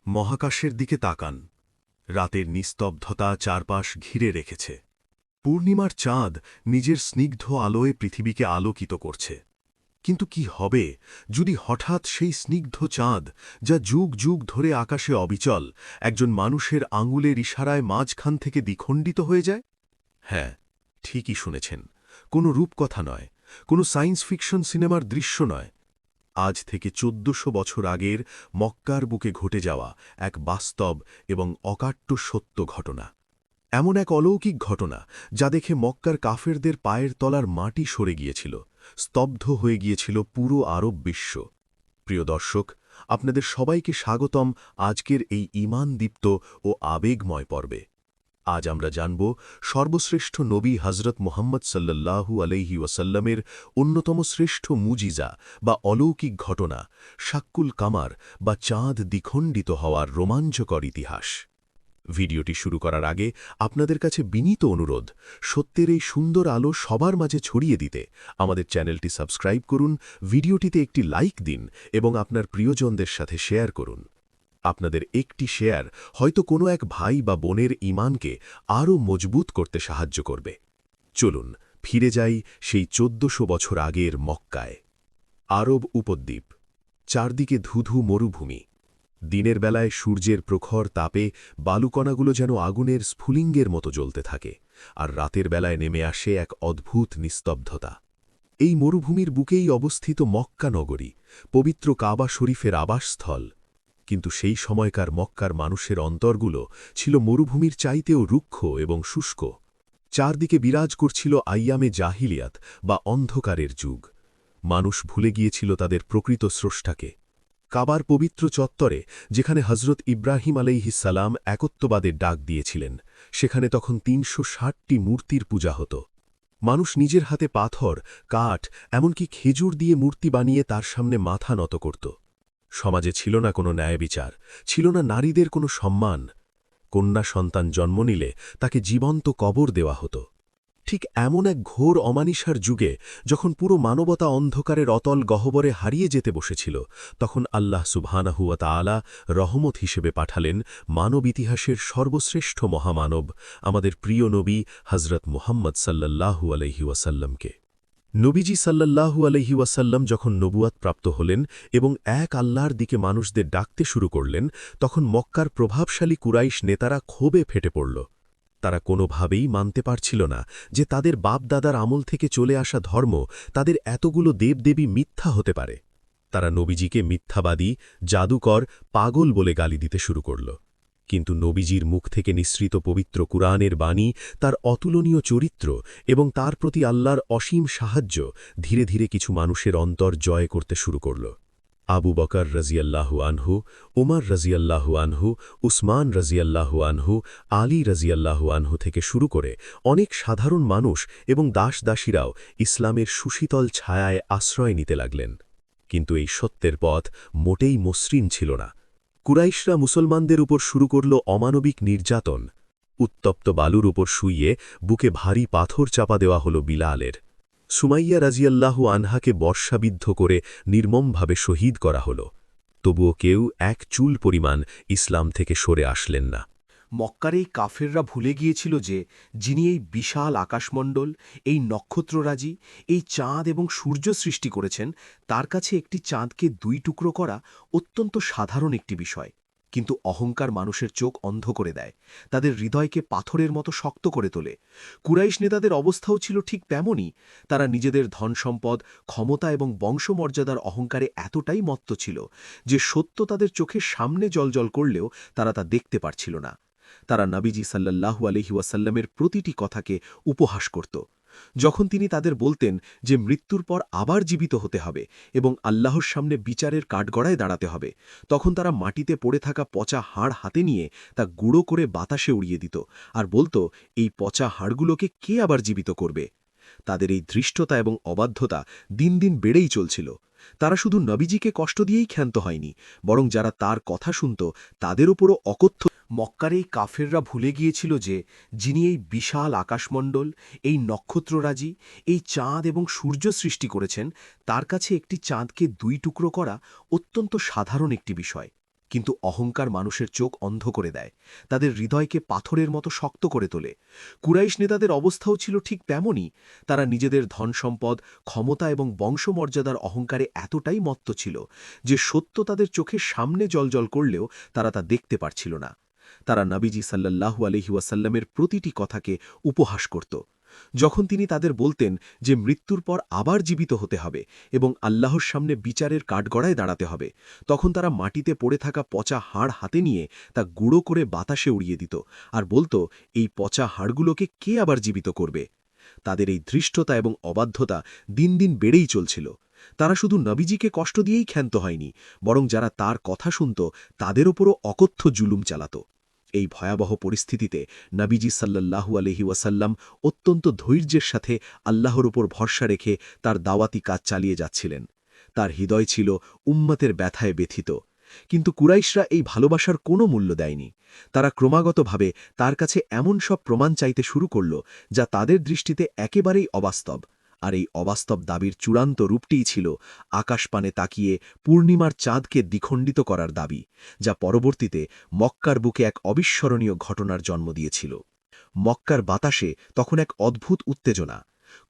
মহাকাশের দিকে তাকান। রাতের নিস্তব্ধতা চারপাশ ঘিরে রেখেছে। পূর্ণিমার চাঁদ নিজের স্নিগ্ধ আলোয় পৃথিবীকে আলোকিত করছে। কিন্তু কি হবে যদি হঠাৎ সেই স্নিগ্ধ চাঁদ, যা যুগ যুগ ধরে আকাশে অবিচল, একজন মানুষের আঙুলের ইশারায় মাঝখান থেকে দ্বিখণ্ডিত হয়ে যায়? হ্যাঁ, ঠিকই শুনেছেন। কোনো রূপকথা নয়, কোনো সায়েন্স ফিকশন সিনেমার দৃশ্য নয়। আজ থেকে ১৪০০ বছর আগের মক্কার বুকে ঘটে যাওয়া এক বাস্তব এবং অকাট্য সত্য ঘটনা। এমন এক অলৌকিক ঘটনা যা দেখে মক্কার কাফেরদের পায়ের তলার মাটি সরে গিয়েছিল, স্তব্ধ হয়ে গিয়েছিল পুরো আরব বিশ্ব। প্রিয় দর্শক, আপনাদের সবাইকে স্বাগতম আজকের এই ঈমানদীপ্ত ও আবেগময় পর্বে। আজ আমরা জানব সর্বশ্রেষ্ঠ নবী হজরত মুহাম্মদ সাল্লাল্লাহু আলাইহি ওয়াসাল্লামের অন্যতম শ্রেষ্ঠ মুজিজা বা অলৌকিক ঘটনা, শাক্কুল কামার বা চাঁদ দ্বিখণ্ডিত হওয়ার রোমাঞ্চকর ইতিহাস। ভিডিওটি শুরু করার আগে আপনাদের কাছে বিনীত অনুরোধ, সত্যের এই সুন্দর আলো সবার মাঝে ছড়িয়ে দিতে আমাদের চ্যানেলটি সাবস্ক্রাইব করুন, ভিডিওটিতে একটি লাইক দিন এবং আপনার প্রিয়জনদের সাথে শেয়ার করুন। আপনাদের একটি শেয়ার হয়তো কোনো এক ভাই বা বোনের ঈমানকে আরও মজবুত করতে সাহায্য করবে। চলুন ফিরে যাই সেই ১৪০০ বছর আগের মক্কায়। আরব উপদ্বীপ, চারদিকে ধুধু মরুভূমি। দিনের বেলায় সূর্যের প্রখর তাপে বালুকণাগুলো যেন আগুনের স্ফুলিঙ্গের মতো জ্বলতে থাকে, আর রাতের বেলায় নেমে আসে এক অদ্ভুত নিস্তব্ধতা। এই মরুভূমির বুকেই অবস্থিত মক্কা নগরী, পবিত্র কাবা শরীফের আবাসস্থল। কিন্তু সেই সময়কার মক্কার মানুষের অন্তরগুলো ছিল মরুভূমির চাইতেও রুক্ষ এবং শুষ্ক। চারদিকে বিরাজ করছিল আইয়ামে জাহিলিয়াত বা অন্ধকারের যুগ। মানুষ ভুলে গিয়েছিল তাদের প্রকৃত স্রষ্টাকে। কাবার পবিত্র চত্বরে, যেখানে হজরত ইব্রাহিম আলাইহিসসালাম একত্ববাদের ডাক দিয়েছিলেন, সেখানে তখন ৩৬০টি মূর্তির পূজা হতো। মানুষ নিজের হাতে পাথর, কাঠ, এমনকি খেজুর দিয়ে মূর্তি বানিয়ে তার সামনে মাথা নত করত। সমাজে ছিল না কোনো ন্যায়বিচার, ছিল না নারীদের কোনো সম্মান। কন্যা সন্তান জন্ম নিলে তাকে জীবন্ত কবর দেওয়া হতো। ঠিক এমন এক ঘোর অমানিসার যুগে, যখন পুরো মানবতা অন্ধকারের অতল গহ্বরে হারিয়ে যেতে বসেছিল, তখন আল্লাহ সুবহানাহু ওয়া তাআলা রহমত হিসেবে পাঠালেন মানব ইতিহাসের সর্বশ্রেষ্ঠ মহামানব, আমাদের প্রিয় নবী হজরত মুহাম্মদ সাল্লাল্লাহু আলাইহি ওয়াসাল্লামকে। নবীজি সাল্লাল্লাহু আলাইহি ওয়াসাল্লাম যখন নবুয়াত প্রাপ্ত হলেন এবং এক আল্লাহর দিকে মানুষদের ডাকতে শুরু করলেন, তখন মক্কার প্রভাবশালী কুরাইশ নেতারা ক্ষোভে ফেটে পড়ল। তারা কোনোভাবেই মানতে পারছিল না যে তাদের বাপ-দাদার আমল থেকে চলে আসা ধর্ম, তাদের এতগুলো দেবদেবী মিথ্যা হতে পারে। তারা নবীজিকে মিথ্যাবাদী, জাদুকর, পাগল বলে গালি দিতে শুরু করল। কিন্তু নবীজির মুখ থেকে নিঃসৃত পবিত্র কুরআনের বাণী, তার অতুলনীয় চরিত্র এবং তার প্রতি আল্লাহর অসীম সাহায্য ধীরে ধীরে কিছু মানুষের অন্তর জয় করতে শুরু করল। আবু বকর রাজিয়াল্লাহু আনহু, ওমর রাজিয়াল্লাহু আনহু, উসমান রাজিয়াল্লাহু আনহু, আলী রাজিয়াল্লাহু আনহু থেকে শুরু করে অনেক সাধারণ মানুষ এবং দাসদাসীরাও ইসলামের সুশীতল ছায়ায় আশ্রয় নিতে লাগলেন। কিন্তু এই সত্যের পথ মোটেই মসৃণ ছিল না। কুরাইশরা মুসলমানদের উপর শুরু করল অমানবিক নির্যাতন। উত্তপ্ত বালুর উপর শুইয়ে বুকে ভারী পাথর চাপা দেওয়া হল বিলালের। সুমাইয়া রাজিয়াল্লাহু আনহাকে বর্ষাবিদ্ধ করে নির্মমভাবে শহীদ করা হল। তবুও কেউ এক চুল পরিমাণ ইসলাম থেকে সরে আসলেন না। মক্কার এই কাফেররা ভুলে গিয়েছিল যে যিনি এই বিশাল আকাশমণ্ডল, এই নক্ষত্ররাজি, এই চাঁদ এবং সূর্য সৃষ্টি করেছেন, তার কাছে একটি চাঁদকে দুই টুকরো করা অত্যন্ত সাধারণ একটি বিষয়। কিন্তু অহংকার মানুষের চোখ অন্ধ করে দেয়, তাদের হৃদয়কে পাথরের মতো শক্ত করে তোলে। কুরাইশ নেতাদের অবস্থাও ছিল ঠিক তেমনই। তারা নিজেদের ধনসম্পদ, ক্ষমতা এবং বংশমর্যাদার অহংকারে এতটাই মত্ত ছিল যে সত্য তাদের চোখের সামনে জ্বলজ্বল করলেও তারা তা দেখতে পারছিল না। তারা নবীজি সাল্লাল্লাহু আলাইহি ওয়াসাল্লামের প্রতিটি কথাকে উপহাস করত। যখন তিনি তাদের বলতেন যে মৃত্যুর পর আবার জীবিত হতে হবে এবং আল্লাহর সামনে বিচারের কাঠগড়ায় দাঁড়াতে হবে, তখন তারা মাটিতে পড়ে থাকা পচা হাড় হাতে নিয়ে তা গুঁড়ো করে বাতাসে উড়িয়ে দিত আর বলত, এই পচা হাড়গুলোকে কে আবার জীবিত করবে? তাদের এই ধৃষ্টতা এবং অবাধ্যতা দিন দিন বেড়েই চলছিল। তারা শুধু নবীজিকে কষ্ট দিয়েই ক্ষান্ত হয়নি, বরং যারা তার কথা শুনত তাদের উপরও অকথ্য। মক্কার এই কাফেররা ভুলে গিয়েছিল যে যিনি এই বিশাল আকাশমণ্ডল, এই নক্ষত্ররাজি, এই চাঁদ এবং সূর্য সৃষ্টি করেছেন, তার কাছে একটি চাঁদকে দুই টুকরো করা অত্যন্ত সাধারণ একটি বিষয়। কিন্তু অহংকার মানুষের চোখ অন্ধ করে দেয়, তাদের হৃদয়কে পাথরের মতো শক্ত করে তোলে। কুরাইশ নেতাদের অবস্থাও ছিল ঠিক তেমনই। তারা নিজেদের ধনসম্পদ, ক্ষমতা এবং বংশমর্যাদার অহংকারে এতটাই মত্ত ছিল যে সত্য তাদের চোখের সামনে জ্বলজ্বল করলেও তারা তা দেখতে পারছিল না। তারা নবীজি সাল্লাল্লাহু আলাইহি ওয়াসাল্লামের প্রতিটি কথাকে উপহাস করত। যখন তিনি তাদের বলতেন যে মৃত্যুর পর আবার জীবিত হতে হবে এবং আল্লাহর সামনে বিচারের কাঠগড়ায় দাঁড়াতে হবে, তখন তারা মাটিতে পড়ে থাকা পচা হাড় হাতে নিয়ে তা গুঁড়ো করে বাতাসে উড়িয়ে দিত আর বলত, এই পচা হাড়গুলোকে কে আবার জীবিত করবে? তাদের এই ধৃষ্টতা এবং অবাধ্যতা দিন দিন বেড়েই চলছিল। তারা শুধু নবীজিকে কষ্ট দিয়েই ক্ষান্ত হয়নি, বরং যারা তার কথা শুনত তাদের ওপরও অকথ্য জুলুম চালাত। এই ভয়াবহ পরিস্থিতিতে নবীজি সাল্লাল্লাহু আলাইহি ওয়াসাল্লাম অত্যন্ত ধৈর্যের সাথে আল্লাহর উপর ভরসা রেখে তার দাওয়াতি কাজ চালিয়ে যাচ্ছিলেন। তার হৃদয় ছিল উম্মতের ব্যথায় ব্যথিত। কিন্তু কুরাইশরা এই ভালোবাসার কোনো মূল্য দেয়নি। তারা ক্রমাগতভাবে তার কাছে এমন সব প্রমাণ চাইতে শুরু করল যা তাদের দৃষ্টিতে একেবারেই অবাস্তব। আর এই অবাস্তব দাবির চূড়ান্ত রূপটিই ছিল আকাশপানে তাকিয়ে পূর্ণিমার চাঁদকে দ্বিখণ্ডিত করার দাবি, যা পরবর্তীতে মক্কার বুকে এক অবিস্মরণীয় ঘটনার জন্ম দিয়েছিল। মক্কার বাতাসে তখন এক অদ্ভুত উত্তেজনা।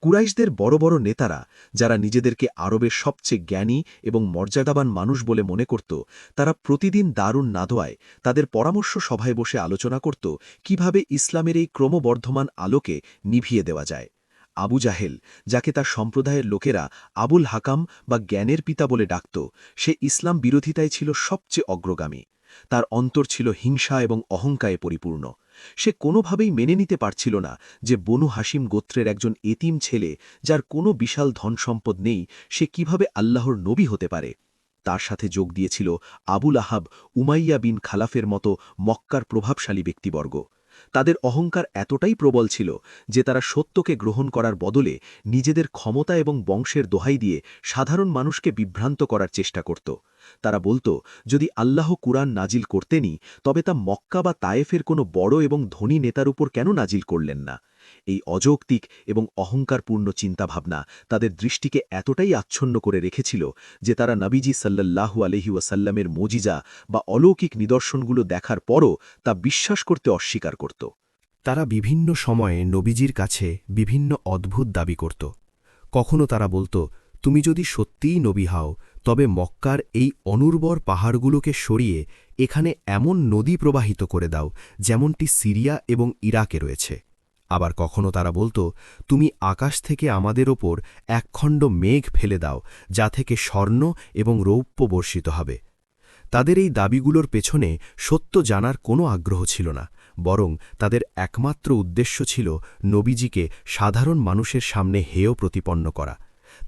কুরাইশদের বড় বড় নেতারা, যারা নিজেদেরকে আরবের সবচেয়ে জ্ঞানী এবং মর্যাদাবান মানুষ বলে মনে করত, তারা প্রতিদিন দারুণ নাদোয়ায় তাদের পরামর্শ সভায় বসে আলোচনা করত কিভাবে ইসলামের এই ক্রমবর্ধমান আলোকে নিভিয়ে দেওয়া যায়। আবু জাহেল, যাকে তার সম্প্রদায়ের লোকেরা আবুল হাকাম বা জ্ঞানের পিতা বলে ডাকত, সে ইসলাম বিরোধিতায় ছিল সবচেয়ে অগ্রগামী। তার অন্তর ছিল হিংসা এবং অহংকারে পরিপূর্ণ। সে কোনোভাবেই মেনে নিতে পারছিল না যে বনু হাসিম গোত্রের একজন এতিম ছেলে, যার কোনো বিশাল ধনসম্পদ নেই, সে কিভাবে আল্লাহর নবী হতে পারে। তার সাথে যোগ দিয়েছিল আবুল আহাব, উমাইয়া বিন খালাফের মতো মক্কার প্রভাবশালী ব্যক্তিবর্গ। তাদের অহংকার এতটাই প্রবল ছিল যে তারা সত্যকে গ্রহণ করার বদলে নিজেদের ক্ষমতা এবং বংশের দোহাই দিয়ে সাধারণ মানুষকে বিভ্রান্ত করার চেষ্টা করত। তারা বলত, যদি আল্লাহ কুরআন নাজিল করতেনই, তবে তা মক্কা বা তায়েফের কোনো বড় এবং ধনী নেতার উপর কেন নাজিল করলেন না? এই অযৌক্তিক এবং অহংকারপূর্ণ চিন্তাভাবনা তাদের দৃষ্টিকে এতটাই আচ্ছন্ন করে রেখেছিল যে তারা নবীজি সাল্লাল্লাহু আলাইহি ওয়াসাল্লামের মুজিজা বা অলৌকিক নিদর্শনগুলো দেখার পরও তা বিশ্বাস করতে অস্বীকার করত। তারা বিভিন্ন সময়ে নবীজির কাছে বিভিন্ন অদ্ভুত দাবি করত। কখনো তারা বলত, তুমি যদি সত্যিই নবী হও, তবে মক্কার এই অনুর্বর পাহাড়গুলোকে সরিয়ে এখানে এমন নদী প্রবাহিত করে দাও যেমনটি সিরিয়া এবং ইরাকে রয়েছে। আবার কখনো তারা বলত, তুমি আকাশ থেকে আমাদের ওপর একখণ্ড মেঘ ফেলে দাও, যা থেকে স্বর্ণ এবং রৌপ্য বর্ষিত হবে। তাদের এই দাবিগুলোর পেছনে সত্য জানার কোনো আগ্রহ ছিল না, বরং তাদের একমাত্র উদ্দেশ্য ছিল নবীজিকে সাধারণ মানুষের সামনে হেয় প্রতিপন্ন করা।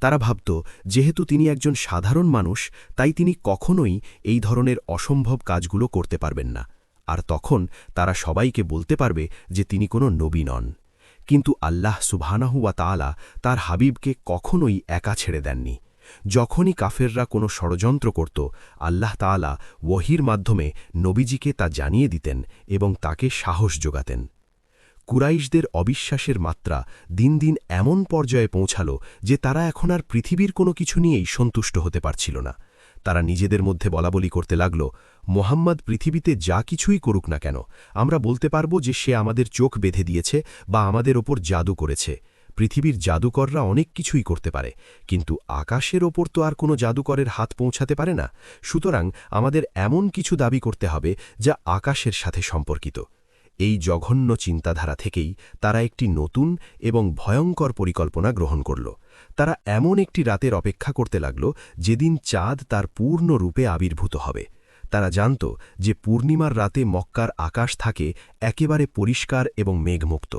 তারা ভাবত, যেহেতু তিনি একজন সাধারণ মানুষ, তাই তিনি কখনোই এই ধরনের অসম্ভব কাজগুলো করতে পারবেন না, আর তখন তারা সবাইকে বলতে পারবে যে তিনি কোনো নবী নন। কিন্তু আল্লাহ সুবহানাহু ওয়া তাআলা তার হাবিবকে কখনোই একা ছেড়ে দেননি। যখনই কাফেররা কোনো ষড়যন্ত্র করত, আল্লাহ তাআলা ওহীর মাধ্যমে নবীজিকে তা জানিয়ে দিতেন এবং তাকে সাহস যোগাতেন। কুরাইশদের অবিশ্বাসের মাত্রা দিন দিন এমন পর্যায়ে পৌঁছাল যে তারা এখন আর পৃথিবীর কোনো কিছু নিয়েই সন্তুষ্ট হতে পারছিল না। তারা নিজেদের মধ্যে বলাবলি করতে লাগল, মোহাম্মদ পৃথিবীতে যা কিছুই করুক না কেন, আমরা বলতে পারব যে সে আমাদের চোখ বেঁধে দিয়েছে বা আমাদের ওপর জাদু করেছে। পৃথিবীর জাদুকররা অনেক কিছুই করতে পারে, কিন্তু আকাশের ওপর তো আর কোনো জাদুকরের হাত পৌঁছাতে পারে না। সুতরাং আমাদের এমন কিছু দাবি করতে হবে যা আকাশের সাথে সম্পর্কিত। এই জঘন্য চিন্তাধারা থেকেই তারা একটি নতুন এবং ভয়ঙ্কর পরিকল্পনা গ্রহণ করল। তারা এমন একটি রাতের অপেক্ষা করতে লাগল যেদিন চাঁদ তার পূর্ণ রূপে আবির্ভূত হবে। তারা জানত যে পূর্ণিমার রাতে মক্কার আকাশ থাকে একেবারে পরিষ্কার এবং মেঘমুক্ত।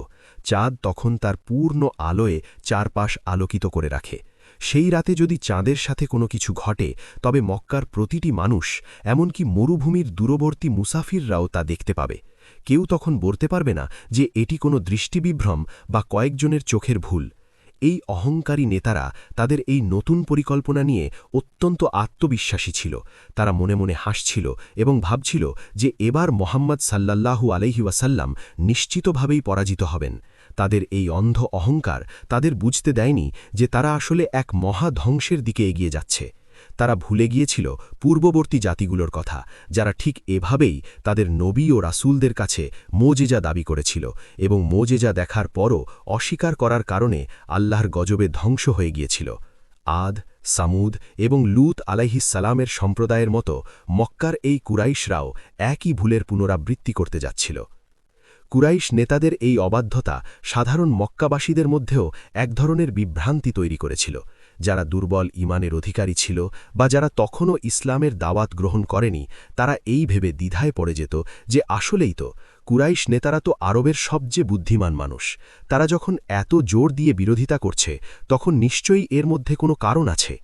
চাঁদ তখন তার পূর্ণ আলোয় চারপাশ আলোকিত করে রাখে। সেই রাতে যদি চাঁদের সাথে কোনো কিছু ঘটে, তবে মক্কার প্রতিটি মানুষ, এমনকি মরুভূমির দূরবর্তী মুসাফিররাও তা দেখতে পাবে। কেউ তখন বলতে পারবে না যে এটি কোনো দৃষ্টিবিভ্রম বা কয়েকজনের চোখের ভুল। এই অহংকারী নেতারা তাদের এই নতুন পরিকল্পনা নিয়ে অত্যন্ত আত্মবিশ্বাসী ছিল। তারা মনে মনে হাসছিল এবং ভাবছিল যে এবার মোহাম্মদ সাল্লাল্লাহু আলাইহি ওয়াসাল্লাম নিশ্চিতভাবেই পরাজিত হবেন। তাদের এই অন্ধ অহংকার তাদের বুঝতে দেয়নি যে তারা আসলে এক মহা ধ্বংসের দিকে এগিয়ে যাচ্ছে। তারা ভুলে গিয়েছিল পূর্ববর্তী জাতিগুলোর কথা, যারা ঠিক এভাবেই তাদের নবী ও রাসূলদের কাছে মোজেজা দাবি করেছিল এবং মোজেজা দেখার পরও অস্বীকার করার কারণে আল্লাহর গজবে ধ্বংস হয়ে গিয়েছিল। আদ, সামুদ এবং লূত আলাইহিসসালামের সম্প্রদায়ের মতো মক্কার এই কুরাইশরাও একই ভুলের পুনরাবৃত্তি করতে যাচ্ছিল। কুরাইশ নেতাদের এই অবাধ্যতা সাধারণ মক্কাবাসীদের মধ্যেও এক ধরনের বিভ্রান্তি তৈরি করেছিল। যারা দুর্বল ঈমানের অধিকারী ছিল বা যারা তখনও ইসলামের দাওয়াত গ্রহণ করেনি, তারা এই ভেবে দ্বিধায় পড়ে যেত যে আসলেই তো কুরাইশ নেতারা তো আরবের সবচেয়ে বুদ্ধিমান মানুষ। তারা যখন এত জোর দিয়ে বিরোধিতা করছে, তখন নিশ্চয়ই এর মধ্যে কোনো কারণ আছে।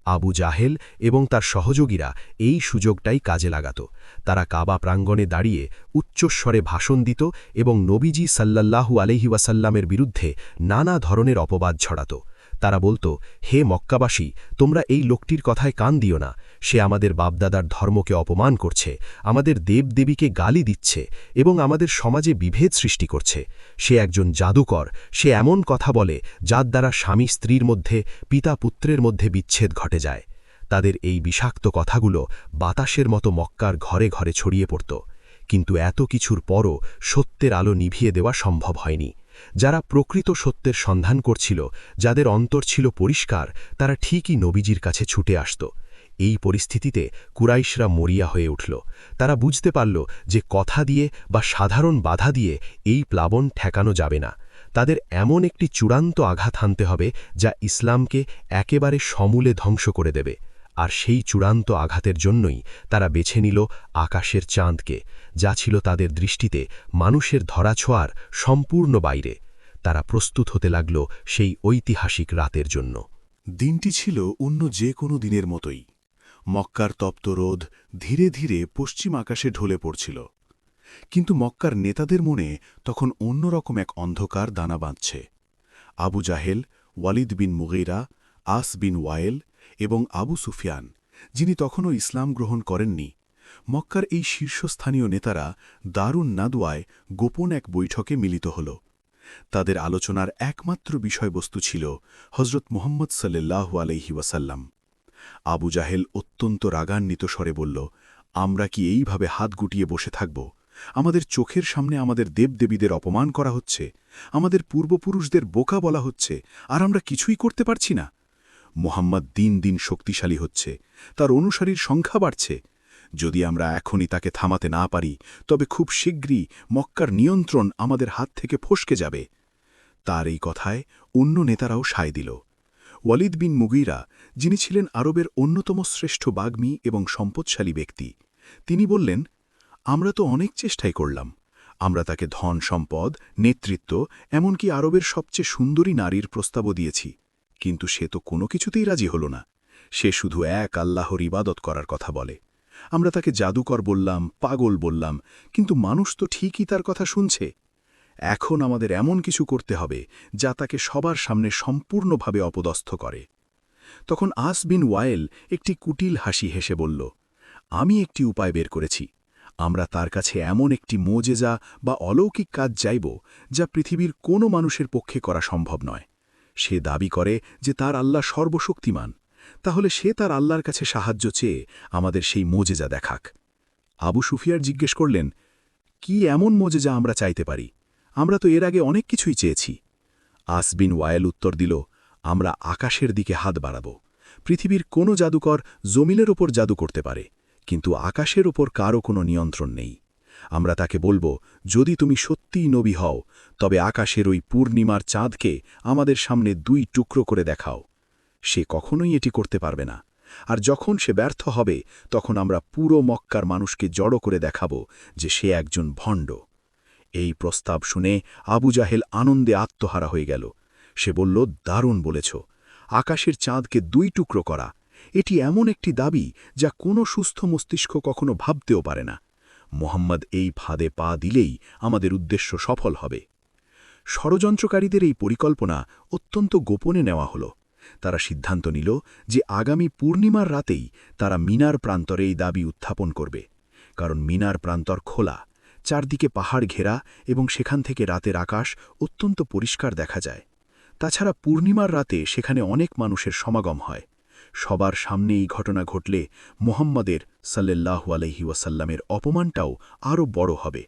আবু জাহেল এবং তার সহযোগীরা এই সুযোগটাই কাজে লাগাত। তারা কাবা প্রাঙ্গণে দাঁড়িয়ে উচ্চস্বরে ভাষণ দিত এবং নবীজি সাল্লাল্লাহু আলাইহি ওয়াসাল্লামের বিরুদ্ধে নানা ধরনের অপবাদ ছড়াত। তারা বলত, হে মক্কাবাসী, তোমরা এই লোকটির কথায় কান দিও না। সে আমাদের বাপদাদার ধর্মকে অপমান করছে, আমাদের দেবদেবীকে গালি দিচ্ছে এবং আমাদের সমাজে বিভেদ সৃষ্টি করছে। সে একজন জাদুকর, সে এমন কথা বলে যার দ্বারা স্বামী স্ত্রীর মধ্যে, পিতা পুত্রের মধ্যে বিচ্ছেদ ঘটে যায়। তাদের এই বিষাক্ত কথাগুলো বাতাসের মতো মক্কার ঘরে ঘরে ছড়িয়ে পড়ত। কিন্তু এত কিছুর পরও সত্যের আলো নিভিয়ে দেওয়া সম্ভব হয়নি। যারা প্রকৃত সত্যের সন্ধান করছিল, যাদের অন্তর ছিল পরিষ্কার, তারা ঠিকই নবীজির কাছে ছুটে আসত। এই পরিস্থিতিতে কুরাইশরা মরিয়া হয়ে উঠল। তারা বুঝতে পারল যে কথা দিয়ে বা সাধারণ বাধা দিয়ে এই প্লাবন ঠেকানো যাবে না। তাদের এমন একটি চূড়ান্ত আঘাত হানতে হবে যা ইসলামকে একেবারে সমূলে ধ্বংস করে দেবে। আর সেই চূড়ান্ত আঘাতের জন্যই তারা বেছে নিল আকাশের চাঁদকে, যা ছিল তাদের দৃষ্টিতে মানুষের ধরাছোঁয়ার সম্পূর্ণ বাইরে। তারা প্রস্তুত হতে লাগল সেই ঐতিহাসিক রাতের জন্য। দিনটি ছিল অন্য যে কোনো দিনের মতোই। মক্কার তপ্ত রোদ ধীরে ধীরে পশ্চিম আকাশে ঢলে পড়ছিল। কিন্তু মক্কার নেতাদের মনে তখন অন্যরকম এক অন্ধকার দানা বাঁধছে। আবু জাহেল, ওয়ালিদ বিন মুগীরা, আস বিন ওয়ায়েল এবং আবু সুফিয়ান, যিনি তখনও ইসলাম গ্রহণ করেননি, মক্কার এই শীর্ষস্থানীয় নেতারা দারুন নাদওয়ায় গোপন এক বৈঠকে মিলিত হল। তাদের আলোচনার একমাত্র বিষয়বস্তু ছিল হজরত মুহাম্মদ সাল্লাল্লাহু আলাইহি ওয়াসাল্লাম। আবু জাহেল অত্যন্ত রাগান্বিত স্বরে বলল, আমরা কি এইভাবে হাত গুটিয়ে বসে থাকব? আমাদের চোখের সামনে আমাদের দেবদেবীদের অপমান করা হচ্ছে, আমাদের পূর্বপুরুষদের বোকা বলা হচ্ছে, আর আমরা কিছুই করতে পারছি না। মুহাম্মদ দিন দিন শক্তিশালী হচ্ছে, তার অনুসারীর সংখ্যা বাড়ছে। যদি আমরা এখনই তাকে থামাতে না পারি, তবে খুব শীঘ্রই মক্কার নিয়ন্ত্রণ আমাদের হাত থেকে ফসকে যাবে। তার এই কথায় অন্য নেতারাও সায় দিল। ওয়ালিদ বিন মুগীরা, যিনি ছিলেন আরবের অন্যতম শ্রেষ্ঠ বাগ্মী এবং সম্পদশালী ব্যক্তি, তিনি বললেন, আমরা তো অনেক চেষ্টাই করলাম। আমরা তাকে ধন সম্পদ, নেতৃত্ব, এমনকি আরবের সবচেয়ে সুন্দরী নারীর প্রস্তাবও দিয়েছি, কিন্তু সে তো কোনো কিছুতেই রাজি হল না। সে শুধু এক আল্লাহর ইবাদত করার কথা বলে। আমরা তাকে জাদুকর বললাম, পাগল বললাম, কিন্তু মানুষ তো ঠিকই তার কথা শুনছে। এখন আমাদের এমন কিছু করতে হবে যা তাকে সবার সামনে সম্পূর্ণভাবে অপদস্থ করে। তখন আস বিন ওয়ায়েল একটি কুটিল হাসি হেসে বলল, আমি একটি উপায় বের করেছি। আমরা তার কাছে এমন একটি মোজেজা বা অলৌকিক কাজ চাইব যা পৃথিবীর কোনো মানুষের পক্ষে করা সম্ভব নয়। সে দাবি করে যে তার আল্লাহ সর্বশক্তিমান, তাহলে সে তার আল্লাহর কাছে সাহায্য চেয়ে আমাদের সেই মোজেজা দেখাক। আবু সুফিয়ার জিজ্ঞেস করলেন, কি এমন মোজেজা আমরা চাইতে পারি? আমরা তো এর আগে অনেক কিছুই চেয়েছি। আস বিন ওয়ায়েল উত্তর দিল, আমরা আকাশের দিকে হাত বাড়াব। পৃথিবীর কোনো জাদুকর জমিনের ওপর জাদু করতে পারে, কিন্তু আকাশের ওপর কারও কোনো নিয়ন্ত্রণ নেই। আমরা তাকে বলবো, যদি তুমি সত্যিই নবী হও, তবে আকাশের ওই পূর্ণিমার চাঁদকে আমাদের সামনে 2 টুকরো করে দেখাও। সে কখনোই এটি করতে পারবে না। আর যখন সে ব্যর্থ হবে, তখন আমরা পুরো মক্কার মানুষকে জড়ো করে দেখাব যে সে একজন ভণ্ড। এই প্রস্তাব শুনে আবু জাহেল আনন্দে আত্মহারা হয়ে গেল। সে বলল, দারুণ বলেছ। আকাশের চাঁদকে 2 টুকরো করা, এটি এমন একটি দাবি যা কোনো সুস্থ মস্তিষ্ক কখনো ভাবতেও পারে না। মুহাম্মদ এই ফাঁদে পা দিলেই আমাদের উদ্দেশ্য সফল হবে। ষড়যন্ত্রকারীদের এই পরিকল্পনা অত্যন্ত গোপনে নেওয়া হল। তারা সিদ্ধান্ত নিল যে আগামী পূর্ণিমার রাতেই তারা মিনার প্রান্তরে এই দাবি উত্থাপন করবে, কারণ মিনার প্রান্তর খোলা, চারদিকে পাহাড় ঘেরা এবং সেখান থেকে রাতের আকাশ অত্যন্ত পরিষ্কার দেখা যায়। তাছাড়া পূর্ণিমার রাতে সেখানে অনেক মানুষের সমাগম হয়। সবার সামনে এই ঘটনা ঘটলে মুহাম্মদের সাল্লাল্লাহু আলাইহি ওয়াসাল্লামের অপমানটাও আরও বড় হবে।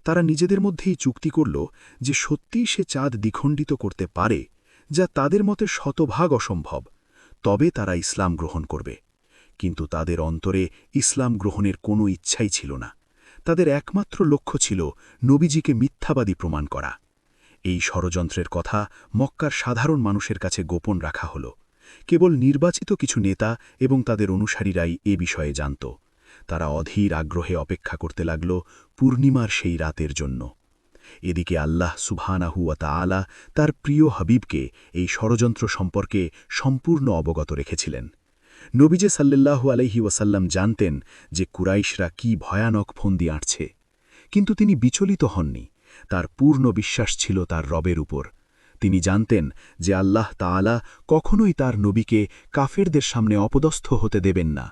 তারা নিজেদের মধ্যেই চুক্তি করল যে সত্যিই সে চাঁদ দ্বিখণ্ডিত করতে পারে, যা তাদের মতে শতভাগ অসম্ভব, তবে তারা ইসলাম গ্রহণ করবে। কিন্তু তাদের অন্তরে ইসলাম গ্রহণের কোনো ইচ্ছাই ছিল না। তাদের একমাত্র লক্ষ্য ছিল নবীজিকে মিথ্যাবাদী প্রমাণ করা। এই ষড়যন্ত্রের কথা মক্কার সাধারণ মানুষের কাছে গোপন রাখা হল। কেবল নির্বাচিত কিছু নেতা এবং তাদের অনুসারীরাই এ বিষয়ে জানত। তারা অধীর আগ্রহে অপেক্ষা করতে লাগল পূর্ণিমার সেই রাতের জন্য। এদিকে আল্লাহ সুবহানাহু ওয়া তাআলা তার প্রিয় হাবিবকে এই ষড়যন্ত্র সম্পর্কে সম্পূর্ণ অবগত রেখেছিলেন। নবীজি সাল্লাল্লাহু আলাইহি ওয়াসাল্লাম জানতেন যে কুরাইশরা কি ভয়ানক ফন্দি আঁটছে, কিন্তু তিনি বিচলিত হননি। তার পূর্ণ বিশ্বাস ছিল তার রবের উপর। তিনি জানতেন যে আল্লাহ তাআলা কখনোই তার নবীকে কাফেরদের সামনে অপদস্থ হতে দেবেন না।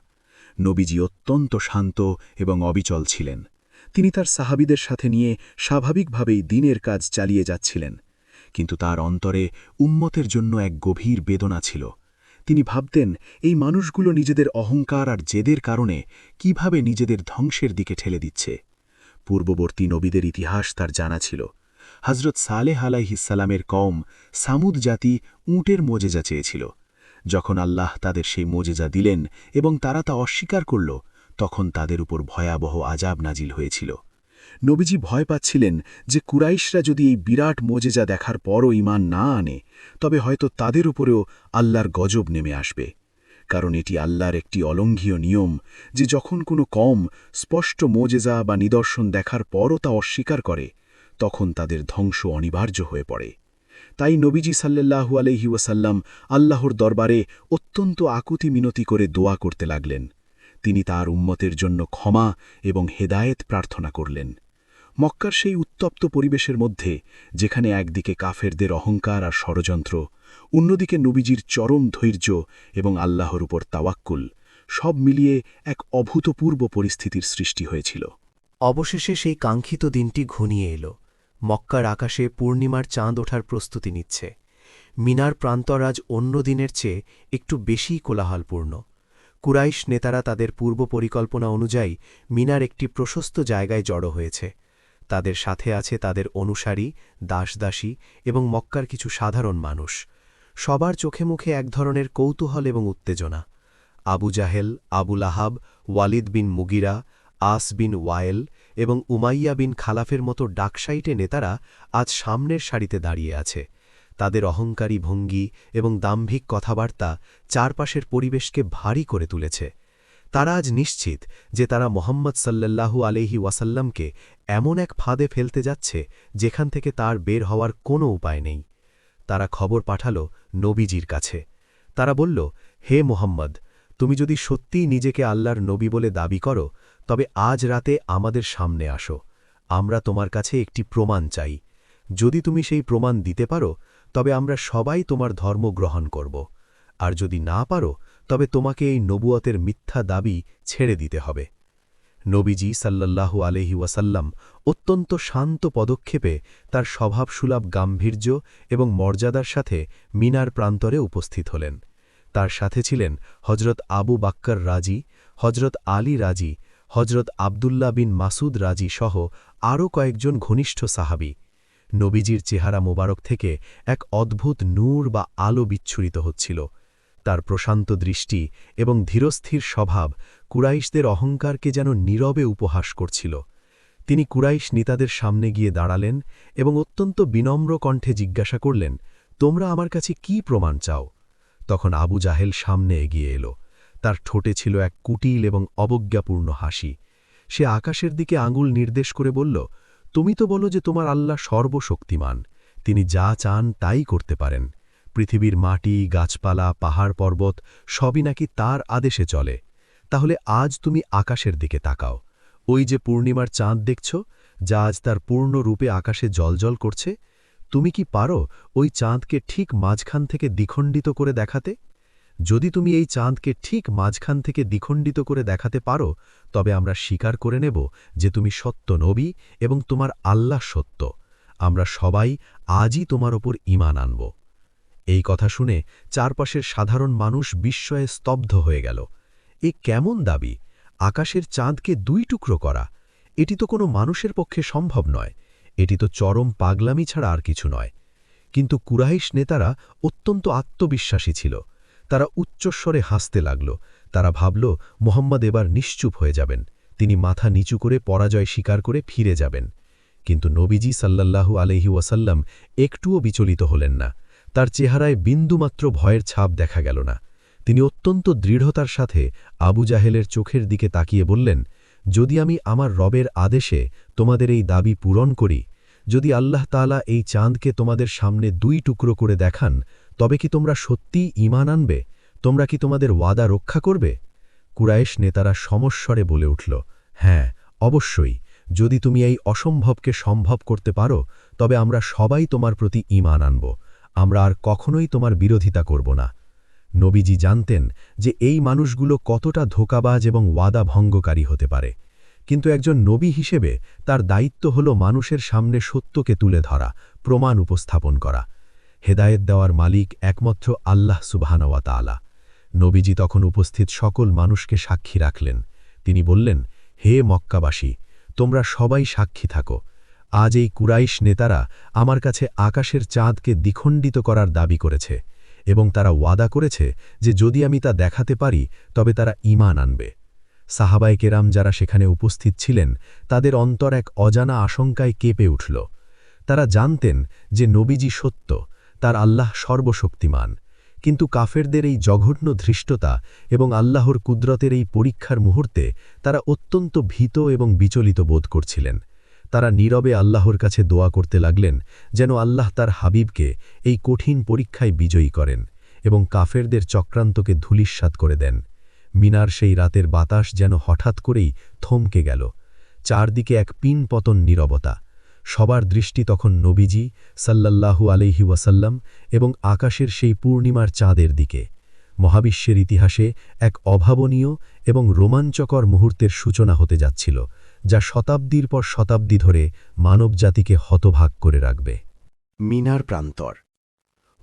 নবীজি অত্যন্ত শান্ত এবং অবিচল ছিলেন। তিনি তার সাহাবীদের সাথে নিয়ে স্বাভাবিকভাবেই দিনের কাজ চালিয়ে যাচ্ছিলেন, কিন্তু তার অন্তরে উম্মতের জন্য এক গভীর বেদনা ছিল। তিনি ভাবতেন, এই মানুষগুলো নিজেদের অহংকার আর জেদের কারণে কিভাবে নিজেদের ধ্বংসের দিকে ঠেলে দিচ্ছে। পূর্ববর্তী নবীদের ইতিহাস তার জানা ছিল। হযরত সালেহ আলাইহিসসালামের কওম সামুদ জাতি উটের মোজেজা চেয়েছিল। যখন আল্লাহ তাদের সেই মোজেজা দিলেন এবং তারা তা অস্বীকার করল, তখন তাদের উপর ভয়াবহ আযাব নাজিল হয়েছিল। নবীজি ভয় পাচ্ছিলেন যে কুরাইশরা যদি এই বিরাট মোজেজা দেখার পরও ঈমান না আনে, তবে হয়তো তাদের উপরেও আল্লাহর গজব নেমে আসবে। কারণ এটি আল্লাহর একটি অলঙ্ঘনীয় নিয়ম যে যখন কোনো কওম স্পষ্ট মোজেজা বা নিদর্শন দেখার পরও তা অস্বীকার করে, তখন তাদের ধ্বংস অনিবার্য হয়ে পড়ে। তাই নবীজি সাল্লাল্লাহু আলাইহি ওয়াসাল্লাম আল্লাহর দরবারে অত্যন্ত আকুতি মিনতি করে দোয়া করতে লাগলেন। তিনি তার উম্মতের জন্য ক্ষমা এবং হেদায়েত প্রার্থনা করলেন। মক্কার সেই উত্তপ্ত পরিবেশের মধ্যে, যেখানে একদিকে কাফেরদের অহংকার আর ষড়যন্ত্র, অন্যদিকে নবীজির চরম ধৈর্য এবং আল্লাহর উপর তাওয়াক্কুল, সব মিলিয়ে এক অভূতপূর্ব পরিস্থিতির সৃষ্টি হয়েছিল। অবশেষে সেই কাঙ্ক্ষিত দিনটি ঘনিয়ে এল। মক্কার আকাশে পূর্ণিমার চাঁদ ওঠার প্রস্তুতি নিচ্ছে। মিনার প্রান্তর আজ অন্য দিনের চেয়ে একটু বেশিই কোলাহলপূর্ণ। কুরাইশ নেতারা তাদের পূর্ব পরিকল্পনা অনুযায়ী মিনার একটি প্রশস্ত জায়গায় জড়ো হয়েছে। তাদের সাথে আছে তাদের অনুসারী, দাসদাসী এবং মক্কার কিছু সাধারণ মানুষ। সবার চোখে মুখে এক ধরনের কৌতূহল এবং উত্তেজনা। আবু জাহেল, আবুল আহাব, ওয়ালিদ বিন মুগিরা, আস বিন ওয়ায়েল এবং উমাইয়া বিন খালাফের মতো ডাকসাইটে নেতারা আজ সামনের সারিতে দাঁড়িয়ে আছে। তাদের অহংকারী ভঙ্গি এবং দাম্ভিক কথাবার্তা চারপাশের পরিবেশকে ভারী করে তুলেছে। তারা আজ নিশ্চিত যে তারা মুহাম্মদ সাল্লাল্লাহু আলাইহি ওয়াসাল্লামকে এমন এক ফাঁদে ফেলতে যাচ্ছে যেখান থেকে তার বের হওয়ার কোনো উপায় নেই। তারা খবর পাঠাল নবীজির কাছে। তারা বলল, হে মুহাম্মদ, তুমি যদি সত্যিই নিজেকে আল্লাহর নবী বলে দাবি করো, তবে আজ রাতে আমাদের সামনে আসো। আমরা তোমার কাছে একটি প্রমাণ চাই। যদি তুমি সেই প্রমাণ দিতে পারো, তবে আমরা সবাই তোমার ধর্ম গ্রহণ করব। আর যদি না পারো, তবে তোমাকে এই নবুয়তের মিথ্যা দাবি ছেড়ে দিতে হবে। নবীজি সাল্লাল্লাহু আলাইহি ওয়াসাল্লাম অত্যন্ত শান্ত পদক্ষেপে তার স্বভাবসুলভ গাম্ভীর্য এবং মর্যাদার সাথে মিনার প্রান্তরে উপস্থিত হলেন। তার সাথে ছিলেন হজরত আবু বাক্কার রাজি, হজরত আলী রাজি, হজরত আবদুল্লাহ বিন মাসুদ রাজি সহ আরও কয়েকজন ঘনিষ্ঠ সাহাবী। নবীজির চেহারা মোবারক থেকে এক অদ্ভুত নূর বা আলো বিচ্ছুরিত হচ্ছিল। তার প্রশান্ত দৃষ্টি এবং ধীরস্থির স্বভাব কুরাইশদের অহংকারকে যেন নীরবে উপহাস করছিল। তিনি কুরাইশ নেতাদের সামনে গিয়ে দাঁড়ালেন এবং অত্যন্ত বিনম্র কণ্ঠে জিজ্ঞাসা করলেন, তোমরা আমার কাছে কি প্রমাণ চাও? তখন আবু জাহেল সামনে এগিয়ে এল। তার ঠোঁটে ছিল এক কুটিল এবং অবজ্ঞাপূর্ণ হাসি। সে আকাশের দিকে আঙুল নির্দেশ করে বলল, তুমি তো বলো যে তোমার আল্লাহ সর্বশক্তিমান, তিনি যা চান তাই করতে পারেন। পৃথিবীর মাটি, গাছপালা, পাহাড় পর্বত সবই নাকি তার আদেশে চলে। তাহলে আজ তুমি আকাশের দিকে তাকাও। ওই যে পূর্ণিমার চাঁদ দেখছ, যা আজ তার পূর্ণ রূপে আকাশে জ্বলজ্বল করছে, তুমি কি পারো ওই চাঁদকে ঠিক মাঝখান থেকে দ্বিখণ্ডিত করে দেখাতে? যদি তুমি এই চাঁদকে ঠিক মাঝখান থেকে দ্বিখণ্ডিত করে দেখাতে পারো, তবে আমরা স্বীকার করে নেব যে তুমি সত্য নবী এবং তোমার আল্লাহ সত্য। আমরা সবাই আজই তোমার ওপর ঈমান আনব। এই কথা শুনে চারপাশের সাধারণ মানুষ বিস্ময়ে স্তব্ধ হয়ে গেল। এ কেমন দাবি? আকাশের চাঁদকে 2 টুকরো করা? এটি তো কোনো মানুষের পক্ষে সম্ভব নয়। এটি তো চরম পাগলামি ছাড়া আর কিছু নয়। কিন্তু কুরাইশ নেতারা অত্যন্ত আত্মবিশ্বাসী ছিল। তারা উচ্চস্বরে হাসতে লাগল। তারা ভাবল, মোহাম্মদ এবার নিশ্চুপ হয়ে যাবেন, তিনি মাথা নিচু করে পরাজয় স্বীকার করে ফিরে যাবেন। কিন্তু নবীজি সাল্লাল্লাহু আলাইহি ওয়াসাল্লাম একটুও বিচলিত হলেন না। তার চেহারায় বিন্দুমাত্র ভয়ের ছাপ দেখা গেল না। তিনি অত্যন্ত দৃঢ়তার সাথে আবু জাহেলের চোখের দিকে তাকিয়ে বললেন, যদি আমি আমার রবের আদেশে তোমাদের এই দাবি পূরণ করি, যদি আল্লাহ তাআলা এই চাঁদকে তোমাদের সামনে 2 টুকরো করে দেখান, তবে কি তোমরা সত্যিই ঈমান আনবে? তোমরা কি তোমাদের ওয়াদা রক্ষা করবে? কুরাইশ নেতারা সমস্বরে বলে উঠল, হ্যাঁ, অবশ্যই। যদি তুমি এই অসম্ভবকে সম্ভব করতে পারো, তবে আমরা সবাই তোমার প্রতি ঈমান আনব। আমরা আর কখনোই তোমার বিরোধিতা করব না। নবীজি জানতেন যে এই মানুষগুলো কতটা ধোঁকাবাজ এবং ওয়াদা ভঙ্গকারী হতে পারে। কিন্তু একজন নবী হিসেবে তার দায়িত্ব হল মানুষের সামনে সত্যকে তুলে ধরা, প্রমাণ উপস্থাপন করা। হেদায়েত দেওয়ার মালিক একমাত্র আল্লাহ সুবহানাহু ওয়া তাআলা। নবীজি তখন উপস্থিত সকল মানুষকে সাক্ষী রাখলেন। তিনি বললেন, হে মক্কাবাসী, তোমরা সবাই সাক্ষী থাকো। আজ এই কুরাইশ নেতারা আমার কাছে আকাশের চাঁদকে দ্বিখণ্ডিত করার দাবি করেছে এবং তারা ওয়াদা করেছে যে যদি আমি তা দেখাতে পারি তবে তারা ঈমান আনবে। সাহাবায়ে কেরাম যারা সেখানে উপস্থিত ছিলেন, তাদের অন্তর এক অজানা আশঙ্কায় কেঁপে উঠল। তারা জানতেন যে নবীজি সত্য, তার আল্লাহ সর্বশক্তিমান। কিন্তু কাফেরদের এই জঘন্য ধৃষ্টতা এবং আল্লাহর কুদরতের এই পরীক্ষার মুহূর্তে তারা অত্যন্ত ভীত এবং বিচলিত বোধ করছিলেন। তারা নীরবে আল্লাহর কাছে দোয়া করতে লাগলেন যেন আল্লাহ তার হাবিবকে এই কঠিন পরীক্ষায় বিজয়ী করেন এবং কাফেরদের চক্রান্তকে ধূলিসাৎ করে দেন। মিনার সেই রাতের বাতাস যেন হঠাৎ করেই থমকে গেল। চারদিকে এক পিনপতন নীরবতা। সবার দৃষ্টি তখন নবীজি সাল্লাল্লাহু আলাইহি ওয়াসাল্লাম এবং আকাশের সেই পূর্ণিমার চাঁদের দিকে। মহাবিশ্বের ইতিহাসে এক অভাবনীয় এবং রোমাঞ্চকর মুহূর্তের সূচনা হতে যাচ্ছিল, যা শতাব্দীর পর শতাব্দী ধরে মানবজাতিকে হতভাগ করে রাখবে। মিনার প্রান্তর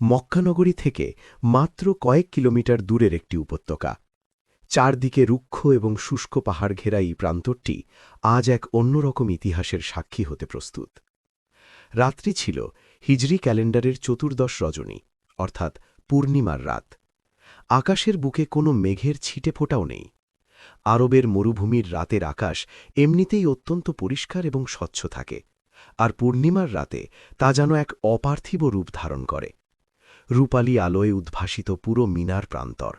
মক্কানগরী থেকে মাত্র কয়েক কিলোমিটার দূরের একটি উপত্যকা। চারদিকে রুক্ষ এবং শুষ্ক পাহাড় ঘেরা এই প্রান্তরটি আজ এক অন্যরকম ইতিহাসের সাক্ষী হতে প্রস্তুত। রাত্রি ছিল হিজরি ক্যালেন্ডারের 14 রজনী, অর্থাৎ পূর্ণিমার রাত। আকাশের বুকে কোনো মেঘের ছিটে ফোঁটাও নেই। আরবের মরুভূমির রাতের আকাশ এমনিতেই অত্যন্ত পরিষ্কার এবং স্বচ্ছ থাকে, আর পূর্ণিমার রাতে তা যেন এক অপার্থিব রূপ ধারণ করে। রূপালী আলোয় উদ্ভাসিত পুরো মিনার প্রান্তর।